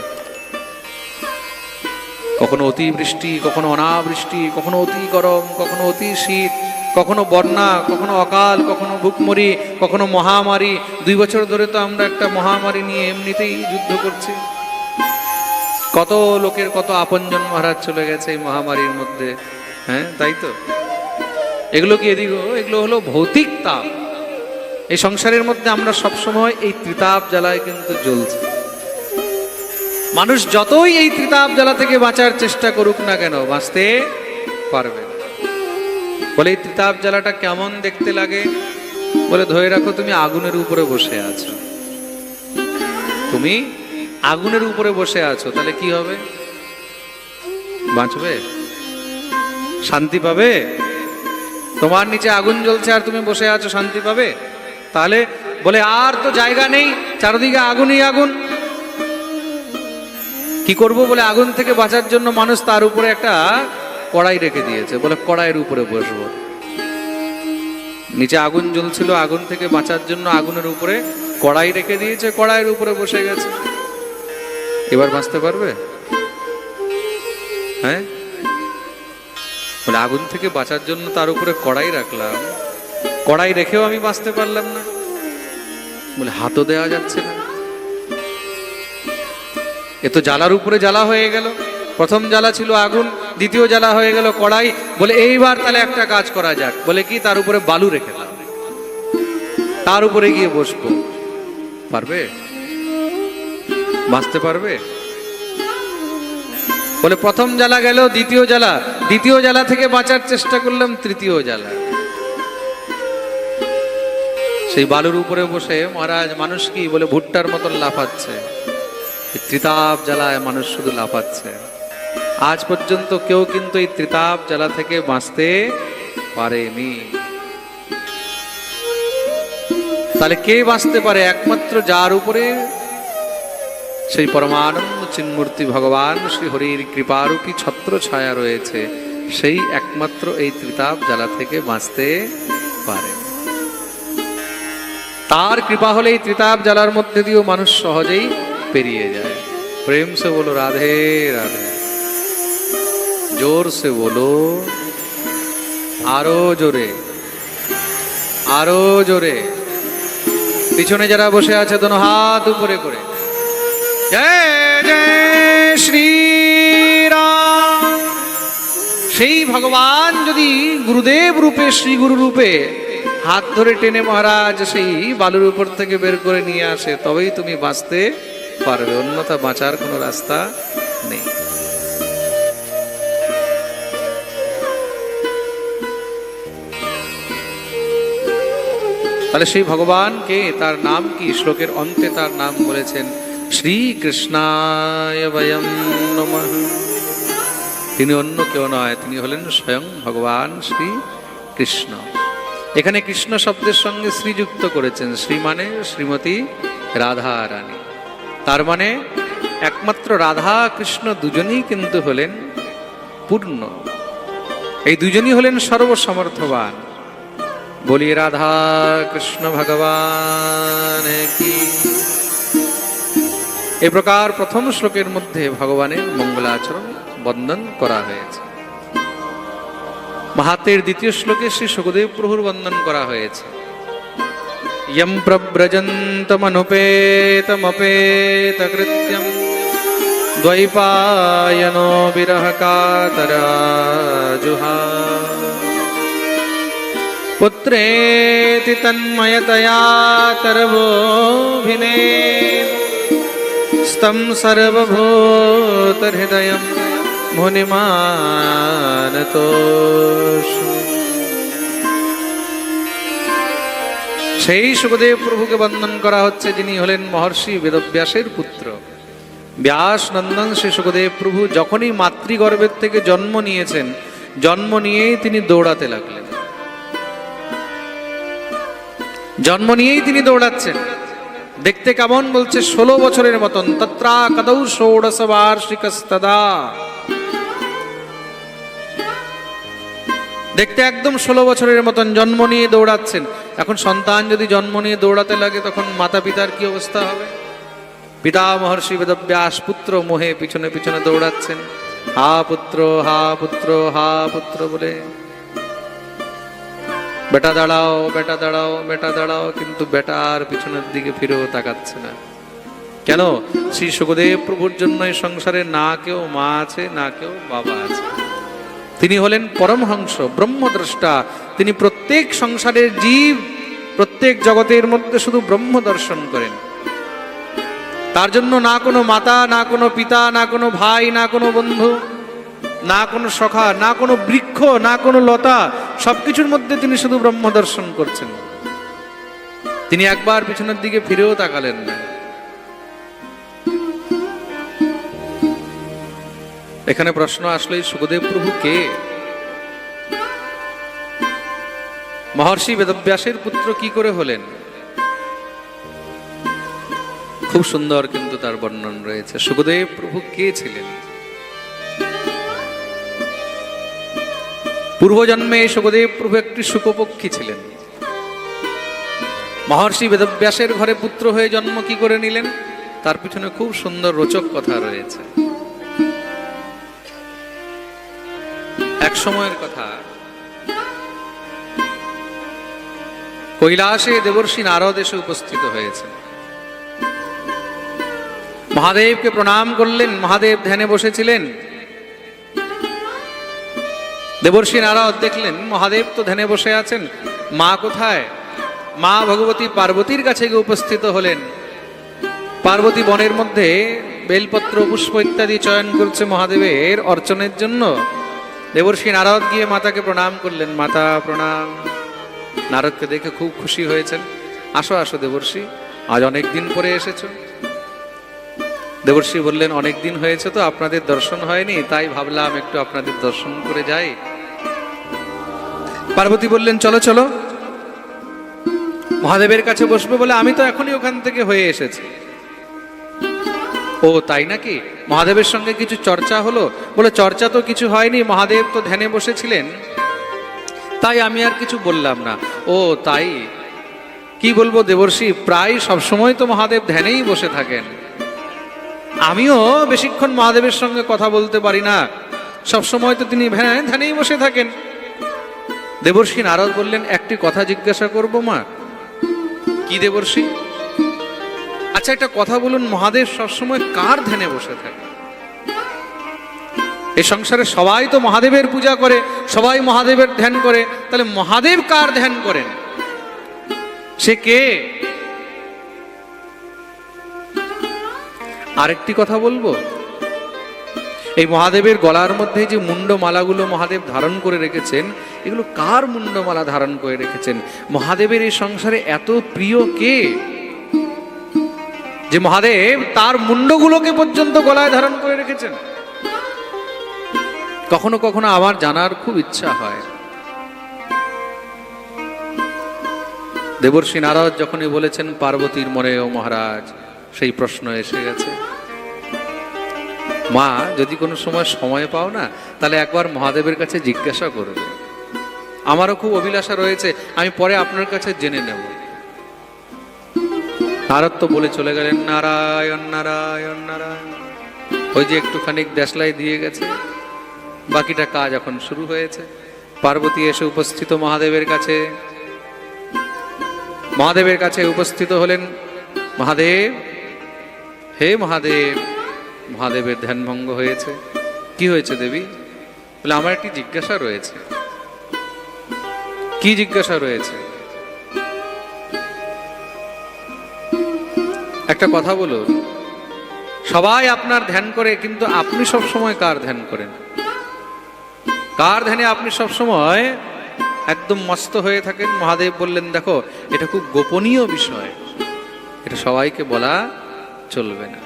কখনো অতিবৃষ্টি, কখনো অনাবৃষ্টি, কখনো অতি গরম, কখনো অতি শীত, কখনো বন্যা, কখনো অকাল, কখনো ভুকমরি, কখনো মহামারী। 2 বছর ধরে তো আমরা একটা মহামারী নিয়ে এমনিতেই যুদ্ধ করছি। কত লোকের কত আপনজন মহারাজ চলে গেছে এই মহামারীর মধ্যে, হ্যাঁ তাই তো। এগুলো কি এদিকে? এগুলো হলো ভৌতিক তাপ। এই সংসারের মধ্যে আমরা সবসময় এই ত্রিতাপ জ্বালায় কিন্তু জ্বলছি। মানুষ যতই এই ত্রিতাপ জ্বালা থেকে বাঁচার চেষ্টা করুক না কেন, বাঁচতে পারবে না। বলে এই ত্রিতাপ জ্বালাটা কেমন দেখতে লাগে? বলে ধরে রাখো তুমি আগুনের উপরে বসে আছো, তুমি আগুনের উপরে বসে আছো, তাহলে কি হবে? বাঁচবে? শান্তি পাবে? তোমার নিচে আগুন জ্বলছে আর তুমি বসে আছো, শান্তি পাবে? তাহলে বলে আর তো জায়গা নেই, চারদিকে আগুনই আগুন, কি করব? বলে আগুন থেকে বাঁচার জন্য মানুষ তার উপরে একটা কড়াই রেখে দিয়েছে, বলে কড়াইয়ের উপরে বসবো। নিচে আগুন জ্বলছিল, আগুন থেকে বাঁচার জন্য আগুনের উপরে কড়াই রেখে দিয়েছে, কড়াইয়ের উপরে বসে গেছে। এবার বাঁচতে পারবে? হ্যাঁ, বলে আগুন থেকে বাঁচার জন্য তার উপরে কড়াই রাখলাম, কড়াই রেখেও আমি বাঁচতে পারলাম না, বলে হাতও দেওয়া যাচ্ছে না। এ তো জ্বালার উপরে জ্বালা হয়ে গেল। প্রথম জ্বালা ছিল আগুন, দ্বিতীয় জ্বালা হয়ে গেল কড়াই। বলে এইবার তাহলে একটা কাজ করা যাক, বলে কি, তার উপরে বালু রেখে দাও, তার উপরে গিয়ে বসবো। পারবে? বাঁচতে পারবে? বলে প্রথম জ্বালা গেল, দ্বিতীয় জ্বালা, দ্বিতীয় জ্বালা থেকে বাঁচার চেষ্টা করলাম, তৃতীয় জ্বালা। সেই বালুর উপরে বসে মহারাজ মানুষ কি বলে ভুট্টার মতন লাফাচ্ছে। ত্রিতাপ জ্বালায় মানুষ শুধু লাফাচ্ছে। আজ পর্যন্ত কেউ কিন্তু এই ত্রিতাপ জ্বালা থেকে বাঁচতে পারেনি। তাহলে কে বাঁচতে পারে? একমাত্র যার উপরে সেই পরমানন্দ চিন্মূর্তি ভগবান শ্রী হরির কৃপারূপী ছত্র ছায়া রয়েছে, সেই একমাত্র এই ত্রিতাপ জ্বালা থেকে বাঁচতে পারে। তার কৃপা হলে এই ত্রিতাপ জ্বালার মধ্যে দিয়েও মানুষ সহজেই পেরিয়ে যায়। প্রেম সে বলো রাধে রাধে, জোর সে বলো, আরো জোরে, আরো জোরে। পিছনে যারা বসে আছে দোনো হাত উপরে করে জয় জয় শ্রীরাম। সেই ভগবান যদি গুরুদেব রূপে, শ্রী গুরু রূপে হাত ধরে টেনে মহারাজ সেই বালুর উপর থেকে বের করে নিয়ে আসে, তবেই তুমি বাঁচতে পারবে, অন্যথা বাঁচার কোনো রাস্তা নেই। তাহলে সেই ভগবানকে, তার নাম কি? শ্লোকের অন্তে তার নাম বলেছেন শ্রীকৃষ্ণায় বয়ং নমঃ। তিনি অন্য কেউ নয়, তিনি হলেন স্বয়ং ভগবান শ্রী কৃষ্ণ। এখানে কৃষ্ণ শব্দের সঙ্গে শ্রীযুক্ত করেছেন। শ্রী মানে শ্রীমতী রাধা রানী। তার মানে একমাত্র রাধা কৃষ্ণ দুজনই কিন্তু হলেন পূর্ণ। এই দুজনই হলেন সর্বসমর্থবান। বলি রাধা কৃষ্ণ ভগবান কি। এ প্রকার প্রথম শ্লোকের মধ্যে ভগবানের মঙ্গলাচরণ বন্দন করা হয়েছে। মাহাত্ম্যের দ্বিতীয় শ্লোকে শ্রী সুখদেব প্রভুর বন্দন করা হয়েছে। यं प्रव्रजन्तमनुपेतमपेतकृत्यं द्वैपायनो विरहकातराजुहाव पुत्रेति तन्मयतया तरवोभिने स्तं सर्वभूतहृदयं मुनिमानतोषु। সেই সুখদেব প্রভুকে বন্দন করা হচ্ছে, যিনি হলেন মহর্ষি বেদব্যাসের পুত্র। ব্যাস নন্দন শ্রী সুখদেব প্রভু যখনই মাতৃগর্ভের থেকে জন্ম নিয়েছেন, জন্ম নিয়েই তিনি দৌড়াতে লাগলেন। জন্ম নিয়েই তিনি দৌড়াচ্ছেন। দেখতে কেমন? বলছে 16 বছরের মতন। তত্রা কদৌ ষোড়শ বার্ষিকস্তদা। দেখতে একদম 16 বছরের মতন, জন্ম নিয়ে দৌড়াচ্ছেন। এখন সন্তান যদি জন্ম নিয়ে দৌড়াতে লাগে, তখন মাতা পিতার কি অবস্থা হবে? পিতা মহর্ষি বেদব্যাস পুত্র মোহে পিছনে পিছনে দৌড়াচ্ছেন, হা পুত্র হা পুত্র হা পুত্র বলে। বেটা দাঁড়াও, বেটা দাঁড়াও, বেটা দাঁড়াও, কিন্তু বেটা আর পিছনের দিকে ফিরেও তাকাচ্ছে না। কেন? শ্রী সুখদেব প্রভুর জন্য এই সংসারে না কেউ মা আছে, না কেউ বাবা আছে। তিনি হলেন পরমহংস, ব্রহ্মদ্রষ্টা। তিনি প্রত্যেক সংসারের জীব, প্রত্যেক জগতের মধ্যে শুধু ব্রহ্ম দর্শন করেন। তার জন্য না কোনো মাতা, না কোনো পিতা, না কোনো ভাই, না কোনো বন্ধু, না কোনো সখা, না কোনো বৃক্ষ, না কোনো লতা, সবকিছুর মধ্যে তিনি শুধু ব্রহ্ম দর্শন করছেন। তিনি একবার পিছনের দিকে ফিরেও তাকালেন না। এখানে প্রশ্ন আসলে সুখদেব প্রভু কে? মহর্ষি বেদব্যাসের পুত্র কি করে হলেন? খুব সুন্দর কিন্তু তার বর্ণন রয়েছে। সুখদেব প্রভু কে ছিলেন? পূর্বজন্মে সুখদেব প্রভু একটি শুকপক্ষী ছিলেন। মহর্ষি বেদব্যাসের ঘরে পুত্র হয়ে জন্ম কি করে নিলেন? তার পিছনে খুব সুন্দর রোচক কথা রয়েছে। এক সময়ের কথা, কৈলাসে দেবর্ষি নারদ এসে উপস্থিত হয়েছে। মহাদেবকে প্রণাম করলেন। মহাদেব ধ্যানে বসেছিলেন। দেবর্ষি নারদ দেখলেন মহাদেব তো ধ্যানে বসে আছেন, মা কোথায়? মা ভগবতী পার্বতীর কাছে গিয়ে উপস্থিত হলেন। পার্বতী বনের মধ্যে বেলপত্র পুষ্প ইত্যাদি চয়ন করছে মহাদেবের অর্চনের জন্য। দেবর্ষি নারদ গিয়ে মাতাকে প্রণাম করলেন। মাতা প্রণাম। নারদকে দেখে খুব খুশি হয়েছেন। আসো আসো দেবর্ষি, আজ অনেক দিন পরে এসেছো। দেবর্ষি বললেন, অনেক দিন হয়েছে তো আপনাদের দর্শন হয়নি, তাই ভাবলাম একটু আপনাদের দর্শন করে যাই। পার্বতী বললেন, চলো চলো। মহাদেবের কাছে বসবে বলে আমি তো এখনই ওখান থেকে হয়ে এসেছি। ও তাই নাকি? মহাদেবের সঙ্গে কিছু চর্চা হলো? বলে, চর্চা তো কিছু হয়নি, মহাদেব তো ধ্যানে বসেছিলেন, তাই আমি আর কিছু বললাম না। ও তাই? কি বলবো দেবর্ষি, প্রায় সবসময় তো মহাদেব ধ্যানেই বসে থাকেন। আমিও বেশিক্ষণ মহাদেবের সঙ্গে কথা বলতে পারি না, সবসময় তো তিনি ধ্যানেই বসে থাকেন। দেবর্ষি নারদ বললেন, একটি কথা জিজ্ঞাসা করব মা। কি দেবর্ষি? আচ্ছা একটা কথা বলুন, মহাদেব সবসময় কার ধ্যানে বসে থাকে? এই সংসারে সবাই তো মহাদেবের পূজা করে, সবাই মহাদেবের ধ্যান করে, তাহলে মহাদেব কার ধ্যান করেন? সে কে? আরেকটি কথা বলবো, এই মহাদেবের গলার মধ্যে যে মুন্ডমালাগুলো মহাদেব ধারণ করে রেখেছেন, এগুলো কার মুন্ডমালা ধারণ করে রেখেছেন? মহাদেবের এই সংসারে এত প্রিয় কে যে মহাদেব তার মুন্ডগুলোকে পর্যন্ত গলায় ধারণ করে রেখেছেন? কখনো কখনো আমার জানার খুব ইচ্ছা হয়। দেবর্ষি নারদ যখনই বলেছেন পার্বতীর মনে, ও মহারাজ, সেই প্রশ্ন এসে গেছে। মা, যদি কোনো সময় পাও না, তাহলে একবার মহাদেবের কাছে জিজ্ঞাসা করবে। আমারও খুব অভিলাষা রয়েছে, আমি পরে আপনার কাছে জেনে নেব। নারদ তো বলে চলে গেলেন, নারায়ণ নারায়ণ নারায়ণ। ওই যে একটুখানি দেশলাই দিয়ে গেছে, বাকিটা কাজ এখন শুরু হয়েছে। পার্বতী এসে উপস্থিত মহাদেবের কাছে। মহাদেবের কাছে উপস্থিত হলেন। মহাদেব, হে মহাদেব। মহাদেবের ধ্যানভঙ্গ হয়েছে। কি হয়েছে দেবী? বলে, আমার একটি জিজ্ঞাসা রয়েছে। কি জিজ্ঞাসা রয়েছে? একটা কথা বলুন, সবাই আপনার ধ্যান করে, কিন্তু আপনি সব সময় কার ধ্যান করেন? কার ধ্যানে আপনি সব সময় একদম মস্ত হয়ে থাকেন? মহাদেব বললেন, দেখো, এটা খুব গোপনীয় বিষয়, এটা সবাইকে বলা চলবে না।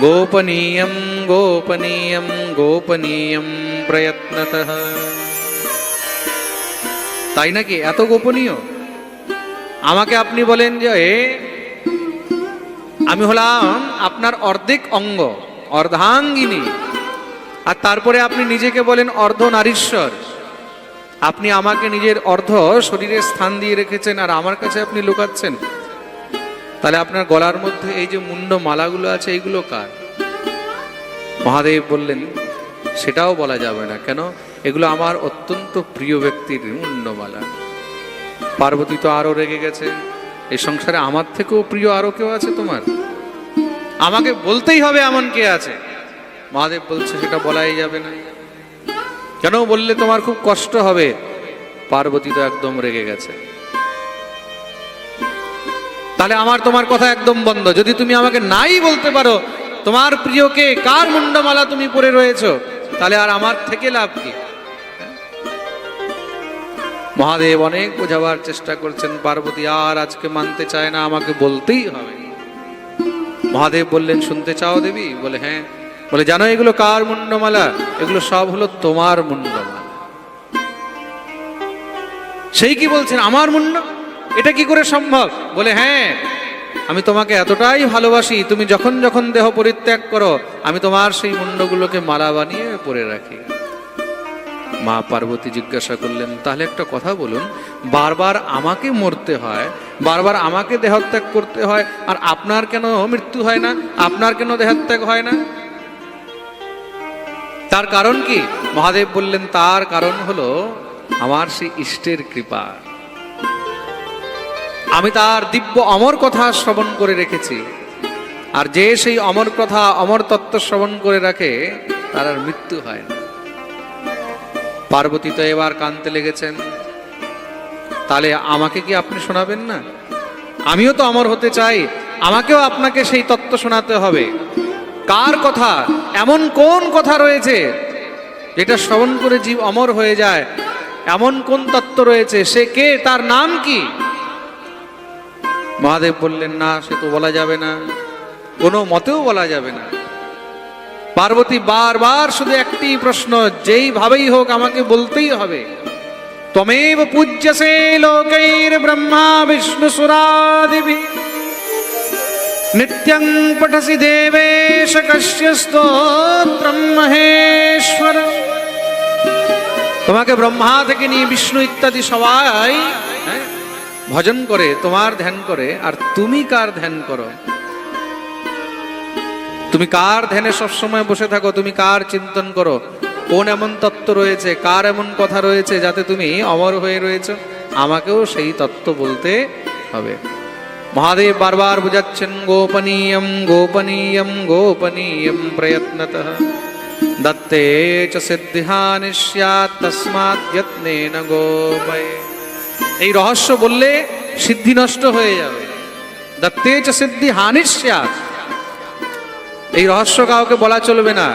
গোপনীয়ম গোপনীয়ম গোপনীয়ম প্রয়ত্নতঃ। তাই নাকি? এত গোপনীয়? আমাকে আপনি বলেন যে আমি হলাম আপনার অর্ধেক অঙ্গ, অর্ধাঙ্গিনী, আর তারপরে আপনি নিজেকে বলেন অর্ধ নারীশ্বর। আপনি আমাকে নিজের অর্ধ শরীরের স্থান দিয়ে রেখেছেন, আর আমার কাছে আপনি লুকাচ্ছেন। তাহলে আপনার গলার মধ্যে এই যে মুন্ড মালাগুলো আছে, এইগুলো কার? মহাদেব বললেন, সেটাও বলা যাবে না। কেন? এগুলো আমার অত্যন্ত প্রিয় ব্যক্তির মুন্ডমালা। পার্বতী তো আরো রেগে গেছে, এই সংসারে আমার থেকেও প্রিয় আরো কেউ আছে তোমার? আমাকে বলতেই হবে এমন কে আছে? মহাদেব বলছে, সেটা বলাই যাবে না। কেন? বললে তোমার খুব কষ্ট হবে। পার্বতী তো একদম রেগে গেছে। তাহলে আমার তোমার কথা একদম বন্ধ। যদি তুমি আমাকে নাই বলতে পারো তোমার প্রিয়কে, কার মুন্ডমালা তুমি পরে রয়েছো, তাহলে আর আমার থেকে লাভ কি? মহাদেব অনেক বোঝাবার চেষ্টা করছেন, পার্বতী আর আজকে মানতে চায় না, আমাকে বলতেই হবে। মহাদেব বললেন, শুনতে চাও দেবী? বলে, হ্যাঁ। বলে, জানো এগুলো কার মুন্ডমালা? এগুলো সব হলো তোমার মুন্ডমালা। সেই কি বলছেন, আমার মুন্ড? এটা কি করে সম্ভব? বলে, হ্যাঁ, আমি তোমাকে এতটাই ভালোবাসি, তুমি যখন যখন দেহ পরিত্যাগ করো, আমি তোমার সেই মুন্ডগুলোকে মালা বানিয়ে পরে রাখি। মা পার্বতী জিজ্ঞাসা করলেন, তাহলে একটা কথা বলুন, বারবার আমাকে মরতে হয়, বারবার আমাকে দেহত্যাগ করতে হয়, আর আপনার কেন মৃত্যু হয় না? আপনার কেন দেহত্যাগ হয় না? তার কারণ কি? মহাদেব বললেন, তার কারণ হলো আমার সেই ইষ্টের কৃপা। আমি তার দিব্য অমর কথা শ্রবণ করে রেখেছি, আর যে সেই অমর কথা অমর তত্ত্ব শ্রবণ করে রাখে তার আর মৃত্যু হয় না। পার্বতী তো এবার কাঁদতে লেগেছেন, তাহলে আমাকে কি আপনি শোনাবেন না? আমিও তো অমর হতে চাই, আমাকেও আপনাকে সেই তত্ত্ব শোনাতে হবে। কার কথা, এমন কোন কথা রয়েছে যেটা শ্রবণ করে জীব অমর হয়ে যায়? এমন কোন তত্ত্ব রয়েছে? সে কে, তার নাম কি? মহাদেব বললেন, না, সে তো বলা যাবে না, কোনো মতেও বলা যাবে না। পার্বতী বারবার শুধু একটি প্রশ্ন, যেইভাবেই হোক আমাকে বলতেই হবে। ত্বমেব পূজ্যসে লোকৈর ব্রহ্মা বিষ্ণু সুরাদিভিঃ নিত্যং পঠসি দেবেশ কস্য স্তোত্রম মহেশ্বর। তোমাকে ব্রহ্মা থেকে নিয়ে বিষ্ণু ইত্যাদি সবাই ভজন করে, তোমার ধ্যান করে, আর তুমি কার ধ্যান করো? তুমি কার ধ্যানে সবসময় বসে থাকো? তুমি কার চিন্তন করো? কোন এমন তত্ত্ব রয়েছে, কার এমন কথা রয়েছে যাতে তুমি অমর হয়ে রয়েছো? আমাকেও সেই তত্ত্ব বলতে হবে। মহাদেব বারবার বুঝাচ্ছেন, গোপনীয়ম গোপনীয়ম গোপনীয়ম প্রয়ত্নতঃ দত্তে চ সিদ্ধিহানি স্যাৎ তস্মাৎ যত্নেন গোপয়ে। এই রহস্য বললে সিদ্ধি নষ্ট হয়ে যাবে। দত্তে চ সিদ্ধিহানি স্যাৎ, এই রহস্য কাউকে বলা চলবে না।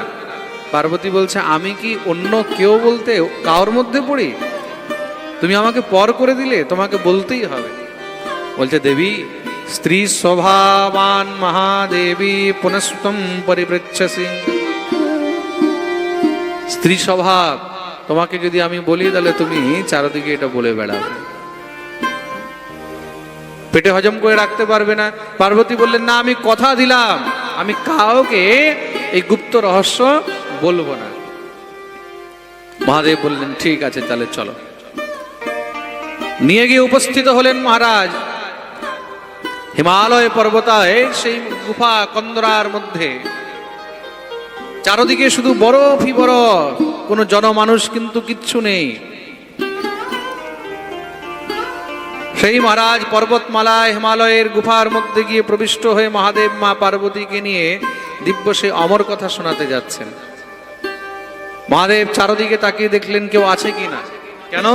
পার্বতী বলছে, আমি কি অন্য কেউ বলতে কার মধ্যে পড়ি? তুমি আমাকে পর করে দিলে, তোমাকে বলতেই হবে। বলছে, দেবী স্ত্রী স্বভাবান মহাদেবী পুনস্তম পরিপৃচ্ছসি। স্ত্রী স্বভাব, তোমাকে যদি আমি বলি তাহলে তুমি চারদিকে এটা বলে বেড়াবে, পেটে হজম করে রাখতে পারবে না। পার্বতী বললেন, না, আমি কথা দিলাম, আমি কাউকে এই গুপ্ত রহস্য বলবো না। মহাদেব বললেন, ঠিক আছে, তাহলে চলো। নিয়ে গিয়ে উপস্থিত হলেন মহারাজ হিমালয় পর্বতায় সেই গুফা কন্দরার মধ্যে। চারদিকে শুধু বরফই বরফ, কোনো জনমানুষ কিন্তু কিচ্ছু নেই। সেই মহারাজ পর্বতমালায় হিমালয়ের গুফার মধ্যে গিয়ে প্রবিষ্ট হয়ে মহাদেব মা পার্বতীকে নিয়ে দিব্য সে অমর কথা শোনাতে যাচ্ছেন। মহাদেব চারদিকে তাকিয়ে দেখলেন কেউ আছে কিনা। কেন?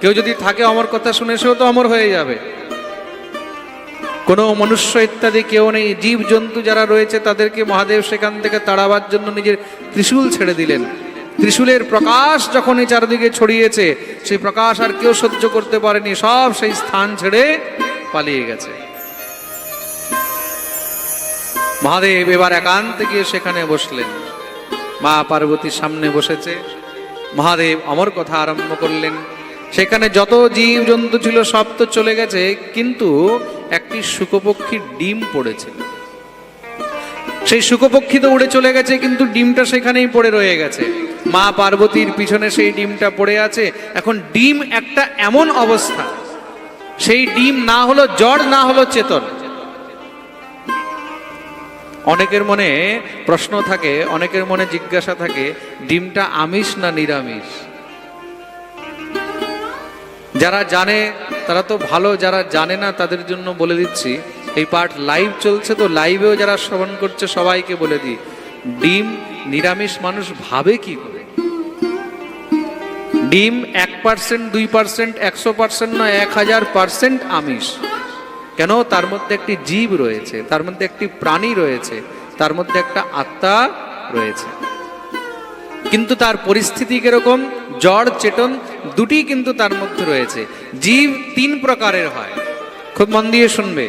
কেউ যদি থাকে অমর কথা শুনে, সেও তো অমর হয়ে যাবে। কোনো মনুষ্য ইত্যাদি কেউ নেই। জীব জন্তু যারা রয়েছে তাদেরকে মহাদেব সেখান থেকে তাড়াবার জন্য নিজের ত্রিশূল ছেড়ে দিলেন। ত্রিশূলের প্রকাশ যখন এই চারদিকে ছড়িয়েছে, সেই প্রকাশ আর কেউ সহ্য করতে পারেনি, সব সেই স্থান ছেড়ে পালিয়ে গেছে। মহাদেব এবার একান্তে গিয়ে সেখানে বসলেন। মা পার্বতীর সামনে বসেছে। মহাদেব অমর কথা আরম্ভ করলেন। সেখানে যত জীব জন্তু ছিল সব তো চলে গেছে, কিন্তু একটি শুকপক্ষীর ডিম পড়েছিল। সেই শুকপক্ষী তো উড়ে চলে গেছে, কিন্তু ডিমটা সেখানেই পড়ে রয়ে গেছে। মা পার্বতীর পিছনে সেই ডিমটা পড়ে আছে। এখন ডিম একটা এমন অবস্থা, সেই ডিম না হলো জড়, না হলো চেতন। অনেকের মনে প্রশ্ন থাকে, অনেকের মনে জিজ্ঞাসা থাকে, ডিমটা আমিষ না নিরামিষ? যারা জানে তারা তো ভালো, যারা জানে না তাদের জন্য বলে দিচ্ছি। এই পাঠ লাইভ চলছে, তো লাইভেও যারা শ্রবণ করছে সবাইকে বলে দিই, ডিম নিরামিষ মানুষ ভাবে কি করে? ডিম 1%, 2%, 100% নয়, 1000% আমিষ। কেন? তার মধ্যে একটি জীব রয়েছে, তার মধ্যে একটি প্রাণী রয়েছে, তার মধ্যে একটা আত্মা রয়েছে। কিন্তু তার পরিস্থিতি কিরকম? জড় চেতন দুটি কিন্তু তার মধ্যে রয়েছে। জীব 3 প্রকারের হয়, খুব মন দিয়ে শুনবে।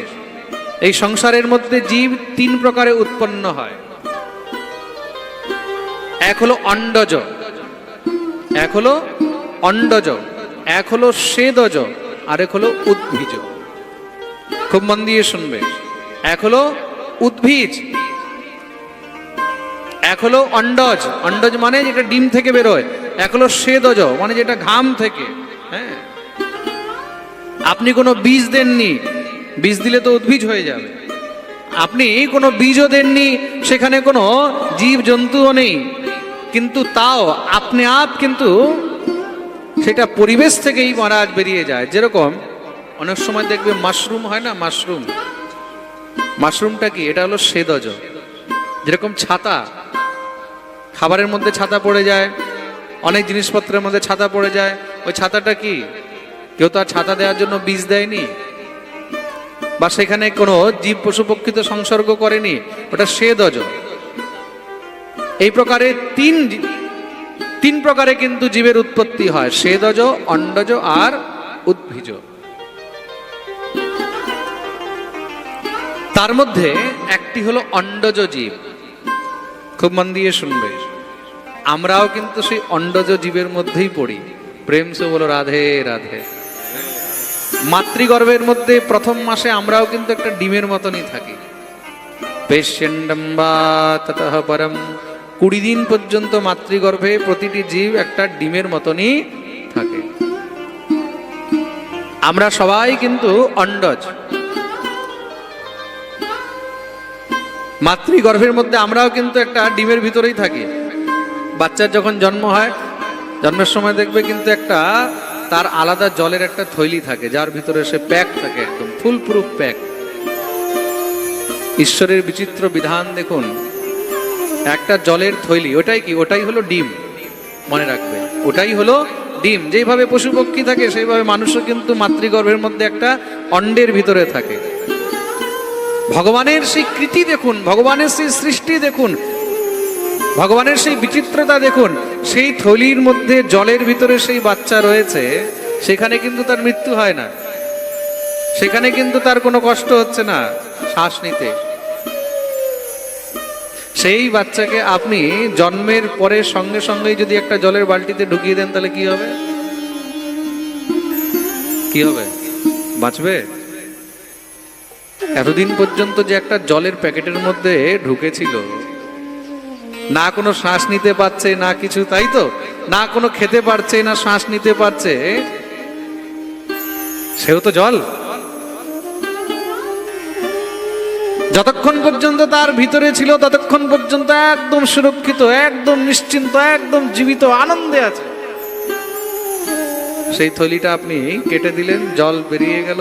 এই সংসারের মধ্যে জীব 3 প্রকারে উৎপন্ন হয়। এক হলো অন্ডজ, এক হলো অন্ডজ, এক হলো স্বেদজ, আর এক হলো উদ্ভিজ। খুব মন দিয়ে শুনবে। এক হলো উদ্ভিজ, এক হলো অন্ডজ, অন্ডজ মানে যেটা ডিম থেকে বেরোয়। এক হলো স্বেদজ মানে যেটা ঘাম থেকে। হ্যাঁ, আপনি কোনো বীজ দেননি, বীজ দিলে তো উদ্ভিজ হয়ে যাবে। আপনি কোনো বীজও দেননি, সেখানে কোনো জীব জন্তুও নেই, কিন্তু তাও আপনি আপ কিন্তু সেটা পরিবেশ থেকেই মহারাজ বেরিয়ে যায়। যেরকম অনেক সময় দেখবে মাশরুম হয় না, মাশরুম, মাশরুমটা কি? এটা হলো সেদজ। যেরকম ছাতা, খাবারের মধ্যে ছাতা পড়ে যায়, অনেক জিনিসপত্রের মধ্যে ছাতা পড়ে যায়, ওই ছাতাটা কি? কেউ তো আর ছাতা দেওয়ার জন্য বীজ দেয়নি, বা সেখানে কোনো জীব পশু পক্ষী তো সংসর্গ করেনি, ওটা সেদজ। এই প্রকারে তিন প্রকারে কিন্তু জীবের উৎপত্তি হয়, সেদজ, অন্ডজ আর উদ্ভিজ। তার মধ্যে একটি হলো অন্ডজ জীব। খুব মন দিয়ে শুনবে, আমরাও কিন্তু সেই অন্ডজ জীবের মধ্যেই পড়ি। প্রেম সে বলো রাধে রাধে। মাতৃগর্ভের মধ্যে প্রথম মাসে আমরাও কিন্তু একটা ডিমের মতনই থাকি। পেশ্যণ্ডম্বা ততঃ পরম, 20 দিন পর্যন্ত মাতৃগর্ভে প্রতিটি জীব একটা ডিমের মতনই থাকে। আমরা সবাই কিন্তু অন্ডজ। মাতৃগর্ভের মধ্যে আমরাও কিন্তু একটা ডিমের ভিতরেই থাকি। বাচ্চার যখন জন্ম হয়, জন্মের সময় দেখবে কিন্তু একটা তার আলাদা জলের একটা থৈলি থাকে, যার ভিতরে সে প্যাক থাকে, একদম ফুল প্রুফ প্যাক। ঈশ্বরের বিচিত্র বিধান দেখুন, একটা জলের থৈলি, ওটাই কি? ওটাই হলো ডিম। মনে রাখবে, ওটাই হলো ডিম। যেইভাবে পশু পক্ষী থাকে সেইভাবে মানুষও কিন্তু মাতৃগর্ভের মধ্যে একটা অন্ডের ভিতরে থাকে। ভগবানের সেই কৃতি দেখুন, ভগবানের সেই সৃষ্টি দেখুন, ভগবানের সেই বিচিত্রতা দেখুন। সেই থলির মধ্যে জলের ভিতরে সেই বাচ্চা রয়েছে, সেখানে কিন্তু তার মৃত্যু হয় না, সেখানে কিন্তু তার কোনো কষ্ট হচ্ছে না শ্বাস নিতে। সেই বাচ্চাকে আপনি জন্মের পরে সঙ্গে সঙ্গেই যদি একটা জলের বালতিতে ঢুকিয়ে দেন, তাহলে কি হবে? কি হবে? বাঁচবে? এতদিন পর্যন্ত যে একটা জলের প্যাকেটের মধ্যে ঢুকেছিল, না কোনো শ্বাস নিতে পারছে না কিছু, তাই তো? না কোনো খেতে পারছে না শ্বাস নিতে পারছে, সেও তো জল। যতক্ষণ পর্যন্ত তার ভিতরে ছিল ততক্ষণ পর্যন্ত একদম সুরক্ষিত, একদম নিশ্চিন্ত, একদম জীবিত, আনন্দে আছে। সেই থলিটা আপনি কেটে দিলেন, জল বেরিয়ে গেল,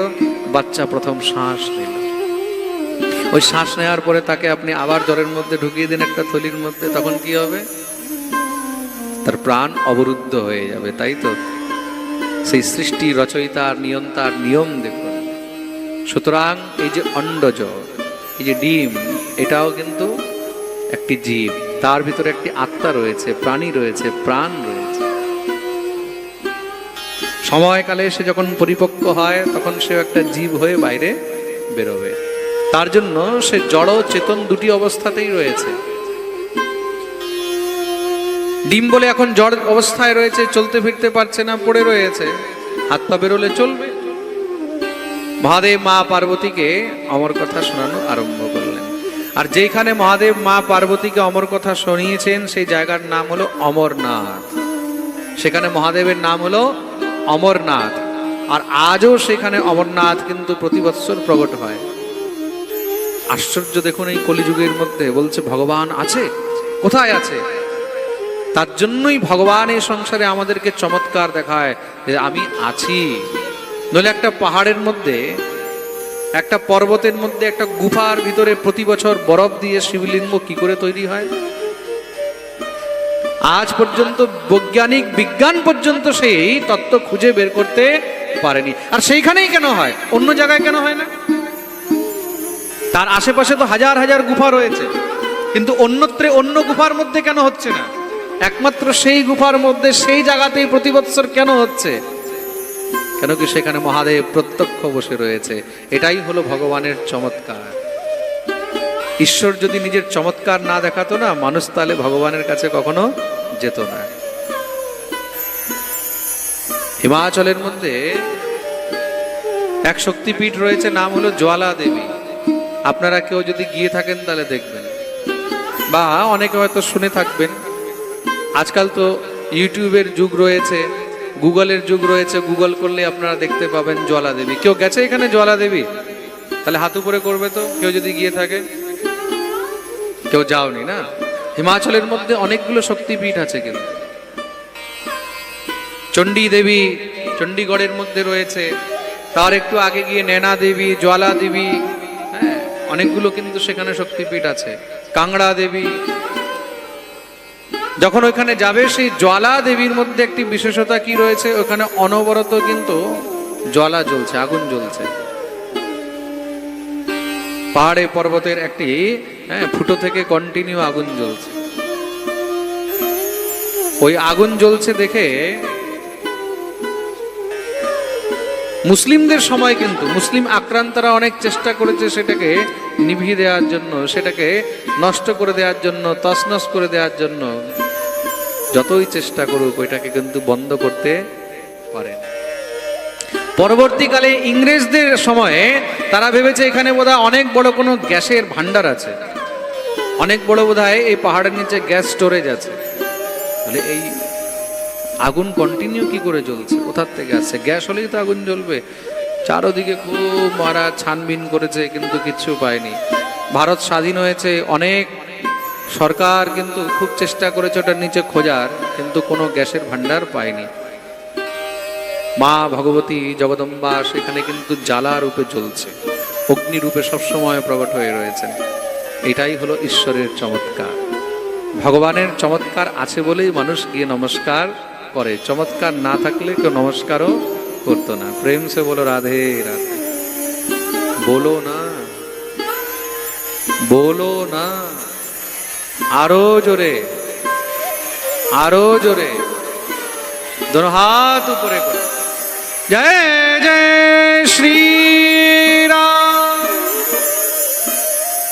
বাচ্চা প্রথম শ্বাস নিল। ওই শ্বাস নেওয়ার পরে তাকে আপনি আবার জলের মধ্যে ঢুকিয়ে দিন একটা থলির মধ্যে, তখন কি হবে? তার প্রাণ অবরুদ্ধ হয়ে যাবে, তাই তো? সেই সৃষ্টি রচয়িতার নিয়ন্তার নিয়ম দেখুন। সুতরাং এই যে অন্ডজ, এই যে ডিম, এটাও কিন্তু একটি জীব, তার ভিতরে একটি আত্মা রয়েছে, প্রাণী রয়েছে, প্রাণ রয়েছে। সময়কালে সে যখন পরিপক্ক হয় তখন সে একটা জীব হয়ে বাইরে বেরোবে। তার জন্য সে জড় চেতন দুটি অবস্থাতেই রয়েছে। ডিম বলে এখন জড় অবস্থায় রয়েছে, চলতে ফিরতে পারছে না, পড়ে রয়েছে, হাত পা বেরোলে চলবে। মহাদেব মা পার্বতীকে অমর কথা শোনানো আরম্ভ করলেন। আর যেখানে মহাদেব মা পার্বতীকে অমর কথা শুনিয়েছেন সেই জায়গার নাম হলো অমরনাথ। সেখানে মহাদেবের নাম হলো অমরনাথ। আর আজও সেখানে অমরনাথ কিন্তু প্রতি বৎসর প্রকট হয়। আশ্চর্য দেখুন, এই কলিযুগের মধ্যে বলছে ভগবান আছে, কোথায় আছে? তার জন্যই ভগবান এই সংসারে আমাদেরকে চমৎকার দেখায় যে আমি আছি। নইলে একটা পাহাড়ের মধ্যে, একটা পর্বতের মধ্যে, একটা গুফার ভিতরে প্রতি বছর বরফ দিয়ে শিবলিঙ্গ কি করে তৈরি হয়? আজ পর্যন্ত বৈজ্ঞানিক বিজ্ঞান পর্যন্ত সেই তত্ত্ব খুঁজে বের করতে পারেনি। আর সেইখানেই কেন হয়, অন্য জায়গায় কেন হয় না? তার আশেপাশে তো হাজার হাজার গুফা রয়েছে, কিন্তু অন্যত্রে অন্য গুফার মধ্যে কেন হচ্ছে না? একমাত্র সেই গুফার মধ্যে, সেই জায়গাতেই প্রতি বৎসর কেন হচ্ছে? কেন কি সেখানে মহাদেব প্রত্যক্ষ বসে রয়েছে। এটাই হলো ভগবানের চমৎকার। ঈশ্বর যদি নিজের চমৎকার না দেখাতো না, মানুষ তাহলে ভগবানের কাছে কখনো যেত না। হিমাচলের মধ্যে এক শক্তিপীঠ রয়েছে, নাম হলো জ্বালা দেবী। আপনারা কেউ যদি গিয়ে থাকেন তাহলে দেখবেন, বা অনেকে হয়তো শুনে থাকবেন। আজকাল তো ইউটিউবের যুগ রয়েছে, গুগলের যুগ রয়েছে, গুগল করলে আপনারা দেখতে পাবেন জ্বালা দেবী। কেউ গেছে এখানে জ্বালা দেবী? তাহলে হাত উপরে করবে তো, কেউ যদি গিয়ে থাকে। কেউ যাওনি না? হিমাচলের মধ্যে অনেকগুলো শক্তিপীঠ আছে, কিন্তু চণ্ডী দেবী চণ্ডীগড়ের মধ্যে রয়েছে, তার একটু আগে গিয়ে নেনা দেবী, জ্বালা দেবী, হ্যাঁ অনেকগুলো কিন্তু সেখানে শক্তিপীঠ আছে, কাংড়া দেবী। যখন ওখানে যাবে সেই জ্বালা দেবীর মধ্যে একটি বিশেষতা কি রয়েছে, ওখানে অনবরত কিন্তু জ্বালা জ্বলছে, আগুন জ্বলছে। পাহাড়ে পর্বতের একটি ফুটো থেকে কন্টিনিউ আগুন জ্বলছে। ওই আগুন জ্বলছে দেখে মুসলিমদের সময় কিন্তু মুসলিম আক্রান্তরা অনেক চেষ্টা করেছে সেটাকে নিভিয়ে দেওয়ার জন্য, সেটাকে নষ্ট করে দেওয়ার জন্য, তছনছ করে দেওয়ার জন্য। যতই চেষ্টা করুক ওইটাকে কিন্তু বন্ধ করতে পারে না। পরবর্তীকালে ইংরেজদের সময়ে তারা ভেবেছে এখানে বোধহয় অনেক বড় কোনো গ্যাসের ভান্ডার আছে, অনেক বড় বোধহয় এই পাহাড়ের নিচে গ্যাস স্টোরেজ আছে। তাহলে এই আগুন কন্টিনিউ কি করে জ্বলছে, কোথার থেকে আসছে? গ্যাস হলেই তো আগুন জ্বলবে। চারোদিকে খুব মারা ছানবিন করেছে কিন্তু কিচ্ছু পায়নি। ভারত স্বাধীন হয়েছে, অনেক সরকার কিন্তু খুব চেষ্টা করেছে ওটার নিচে খোঁজার, কিন্তু কোনো গ্যাসের ভান্ডার পায়নি। মা ভগবতী জগদম্বা সেখানে কিন্তু জ্বালা রূপে জ্বলছে, অগ্নি রূপে সবসময় প্রকট হয়ে রয়েছেন। এটাই হলো ঈশ্বরের চমৎকার। ভগবানের চমৎকার আছে বলেই মানুষ গিয়ে নমস্কার করে, চমৎকার না থাকলে কেউ নমস্কারও করতো না। প্রেম সে বলো রাধে রাধে, বলো না, বলো না, আরো জোরে, আরো জোরে, দোনো হাত উপরে করে জয় জয় শ্রী রাম।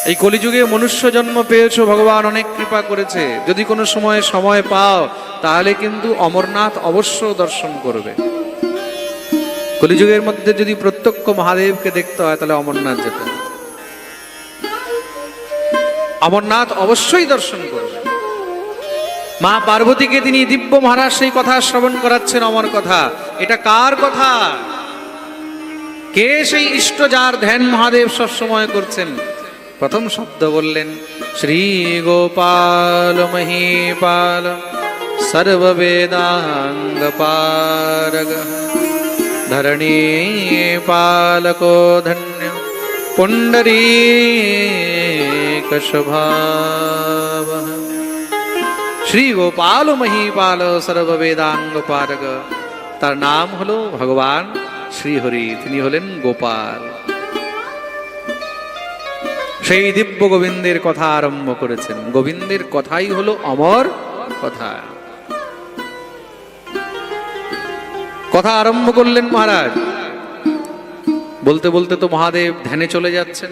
এই কলিযুগে মনুষ্য জন্ম পেয়েছো, ভগবান অনেক কৃপা করেছে। যদি কোনো সময় পাও তাহলে কিন্তু অমরনাথ অবশ্য দর্শন করবে। কলিযুগের মধ্যে যদি প্রত্যক্ষ মহাদেবকে দেখতে হয় তাহলে অমরনাথ যেতে হবে, অমরনাথ অবশ্যই দর্শন করবে। মা পার্বতীকে তিনি দিব্য মহারাজ সেই কথা শ্রবণ করাচ্ছেন, অমর কথা। এটা কার কথা? কে সেই ইষ্ট যার ধ্যান মহাদেব সবসময় করছেন? প্রথম শব্দ বললেন শ্রী গোপাল মহীপাল সর্ববেদাঙ্গ পারগ ধরণী পালকো ধন্য পুণ্ডরীক স্বভাবঃ। শ্রী গোপাল মহীপাল সর্ববেদাঙ্গ পারগ, তার নাম হলো ভগবান শ্রীহরি, তিনি হলেন গোপাল। সেই দিব্য গোবিন্দের কথা আরম্ভ করেছেন। গোবিন্দের কথাই হলো অমর কথা। কথা আরম্ভ করলেন মহারাজ। বলতে বলতে তো মহাদেব ধ্যানে চলে যাচ্ছেন।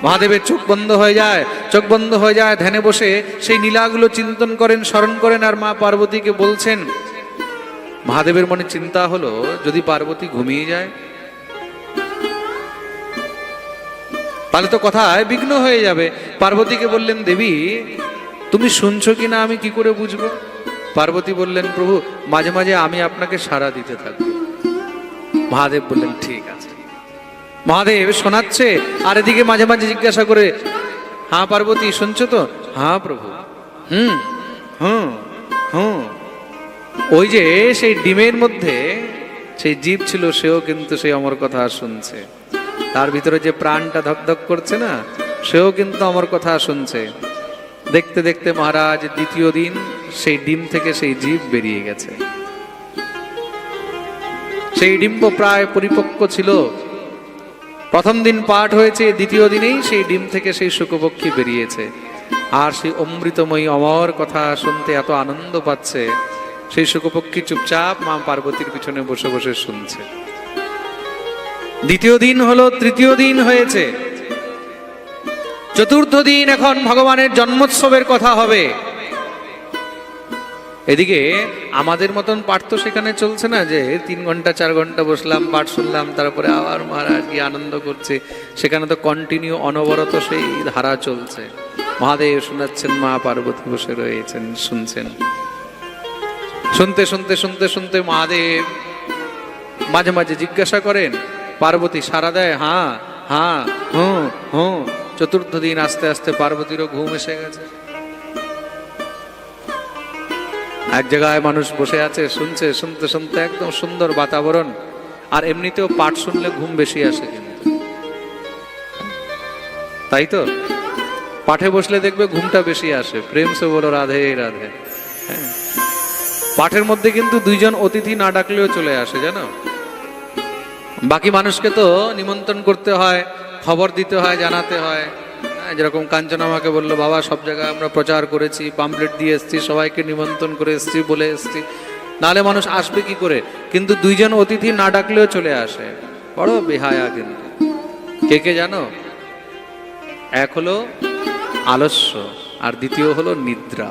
মহাদেবের চোখ বন্ধ হয়ে যায়, চোখ বন্ধ হয়ে যায়, ধ্যানে বসে সেই লীলাগুলো চিন্তন করেন, স্মরণ করেন। আর মা পার্বতীকে বলছেন। মহাদেবের মনে চিন্তা হলো যদি পার্বতী ঘুমিয়ে যায় তাহলে তো কথায় বিঘ্ন হয়ে যাবে। পার্বতীকে বললেন দেবী তুমি শুনছো কিনা আমি কি করে বুঝবো? পার্বতী বললেন প্রভু মাঝে মাঝে আমি আপনাকে সাড়া দিতে থাকবো। মহাদেব বললেন ঠিক আছে। মহাদেব শোনাচ্ছে আর এদিকে মাঝে মাঝে জিজ্ঞাসা করে হ্যাঁ পার্বতী শুনছো তো? হ্যাঁ প্রভু। হুম হুম হুম। ওই যে সেই ডিমের মধ্যে সেই জীব ছিল সেও কিন্তু সেই অমর কথা শুনছে। তার ভিতরে যে প্রাণটা ধকধক করছে না, সেও কিন্তু আমার কথা শুনছে। দেখতে দেখতে মহারাজ দ্বিতীয় দিন সেই ডিম থেকে সেই জীব বেরিয়ে গেছে। সেই ডিম্ব প্রায় পরিপক্ক ছিল। প্রথম দিন পাঠ হয়েছে, দ্বিতীয় দিনেই সেই ডিম থেকে সেই শুকপক্ষী বেরিয়েছে। আর সেই অমৃতময়ী অমর কথা শুনতে এত আনন্দ পাচ্ছে, সেই শুকপক্ষী চুপচাপ মা পার্বতীর পিছনে বসে বসে শুনছে। দ্বিতীয় দিন হলো, তৃতীয় দিন হয়েছে, চতুর্থ দিন এখন ভগবানের জন্মোৎসবের কথা হবে। এদিকে আমাদের মতন পাঠ তো সেখানে চলছে না যে 3 ঘন্টা 4 ঘন্টা বসলাম পাঠ শুনলাম তারপরে আবার মহারাজ কি আনন্দ করছে। সেখানে তো কন্টিনিউ অনবরত সেই ধারা চলছে। মহাদেব শোনাচ্ছেন, মা পার্বতী বসে রয়েছেন শুনছেন। শুনতে শুনতে শুনতে শুনতে মহাদেব মাঝে মাঝে জিজ্ঞাসা করেন, পার্বতী সারা দেয় হ্যাঁ হ্যাঁ হুঁ হুঁ। চতুর্থ দিন আস্তে আস্তে পার্বতীরও ঘুম এসে গেছে। এক জায়গায় মানুষ বসে আছে শুনছে, শুনতে শুনতে একদম সুন্দর বাতাবরণ। আর এমনিতেও পাঠ শুনলে ঘুম বেশি আসে কিন্তু, তাই তো? পাঠে বসলে দেখবে ঘুমটা বেশি আসে। প্রেম সে বলো রাধে রাধে। হ্যাঁ, পাঠের মধ্যে কিন্তু দুইজন অতিথি না ডাকলেও চলে আসে, জানো। বাকি মানুষকে তো নিমন্ত্রণ করতে হয়, খবর দিতে হয়, জানাতে হয়। হ্যাঁ, যেরকম কাঞ্চন আমাকে বললো, বাবা সব জায়গায় আমরা প্রচার করেছি, পাম্পলেট দিয়ে এসছি, সবাইকে নিমন্ত্রণ করে এসছি, বলে এসছি, নাহলে মানুষ আসবে কি করে। কিন্তু দুইজন অতিথি না ডাকলেও চলে আসে, বড় বেহায়া কিন্তু। কে কে জানো? এক হলো আলস্য, আর দ্বিতীয় হলো নিদ্রা।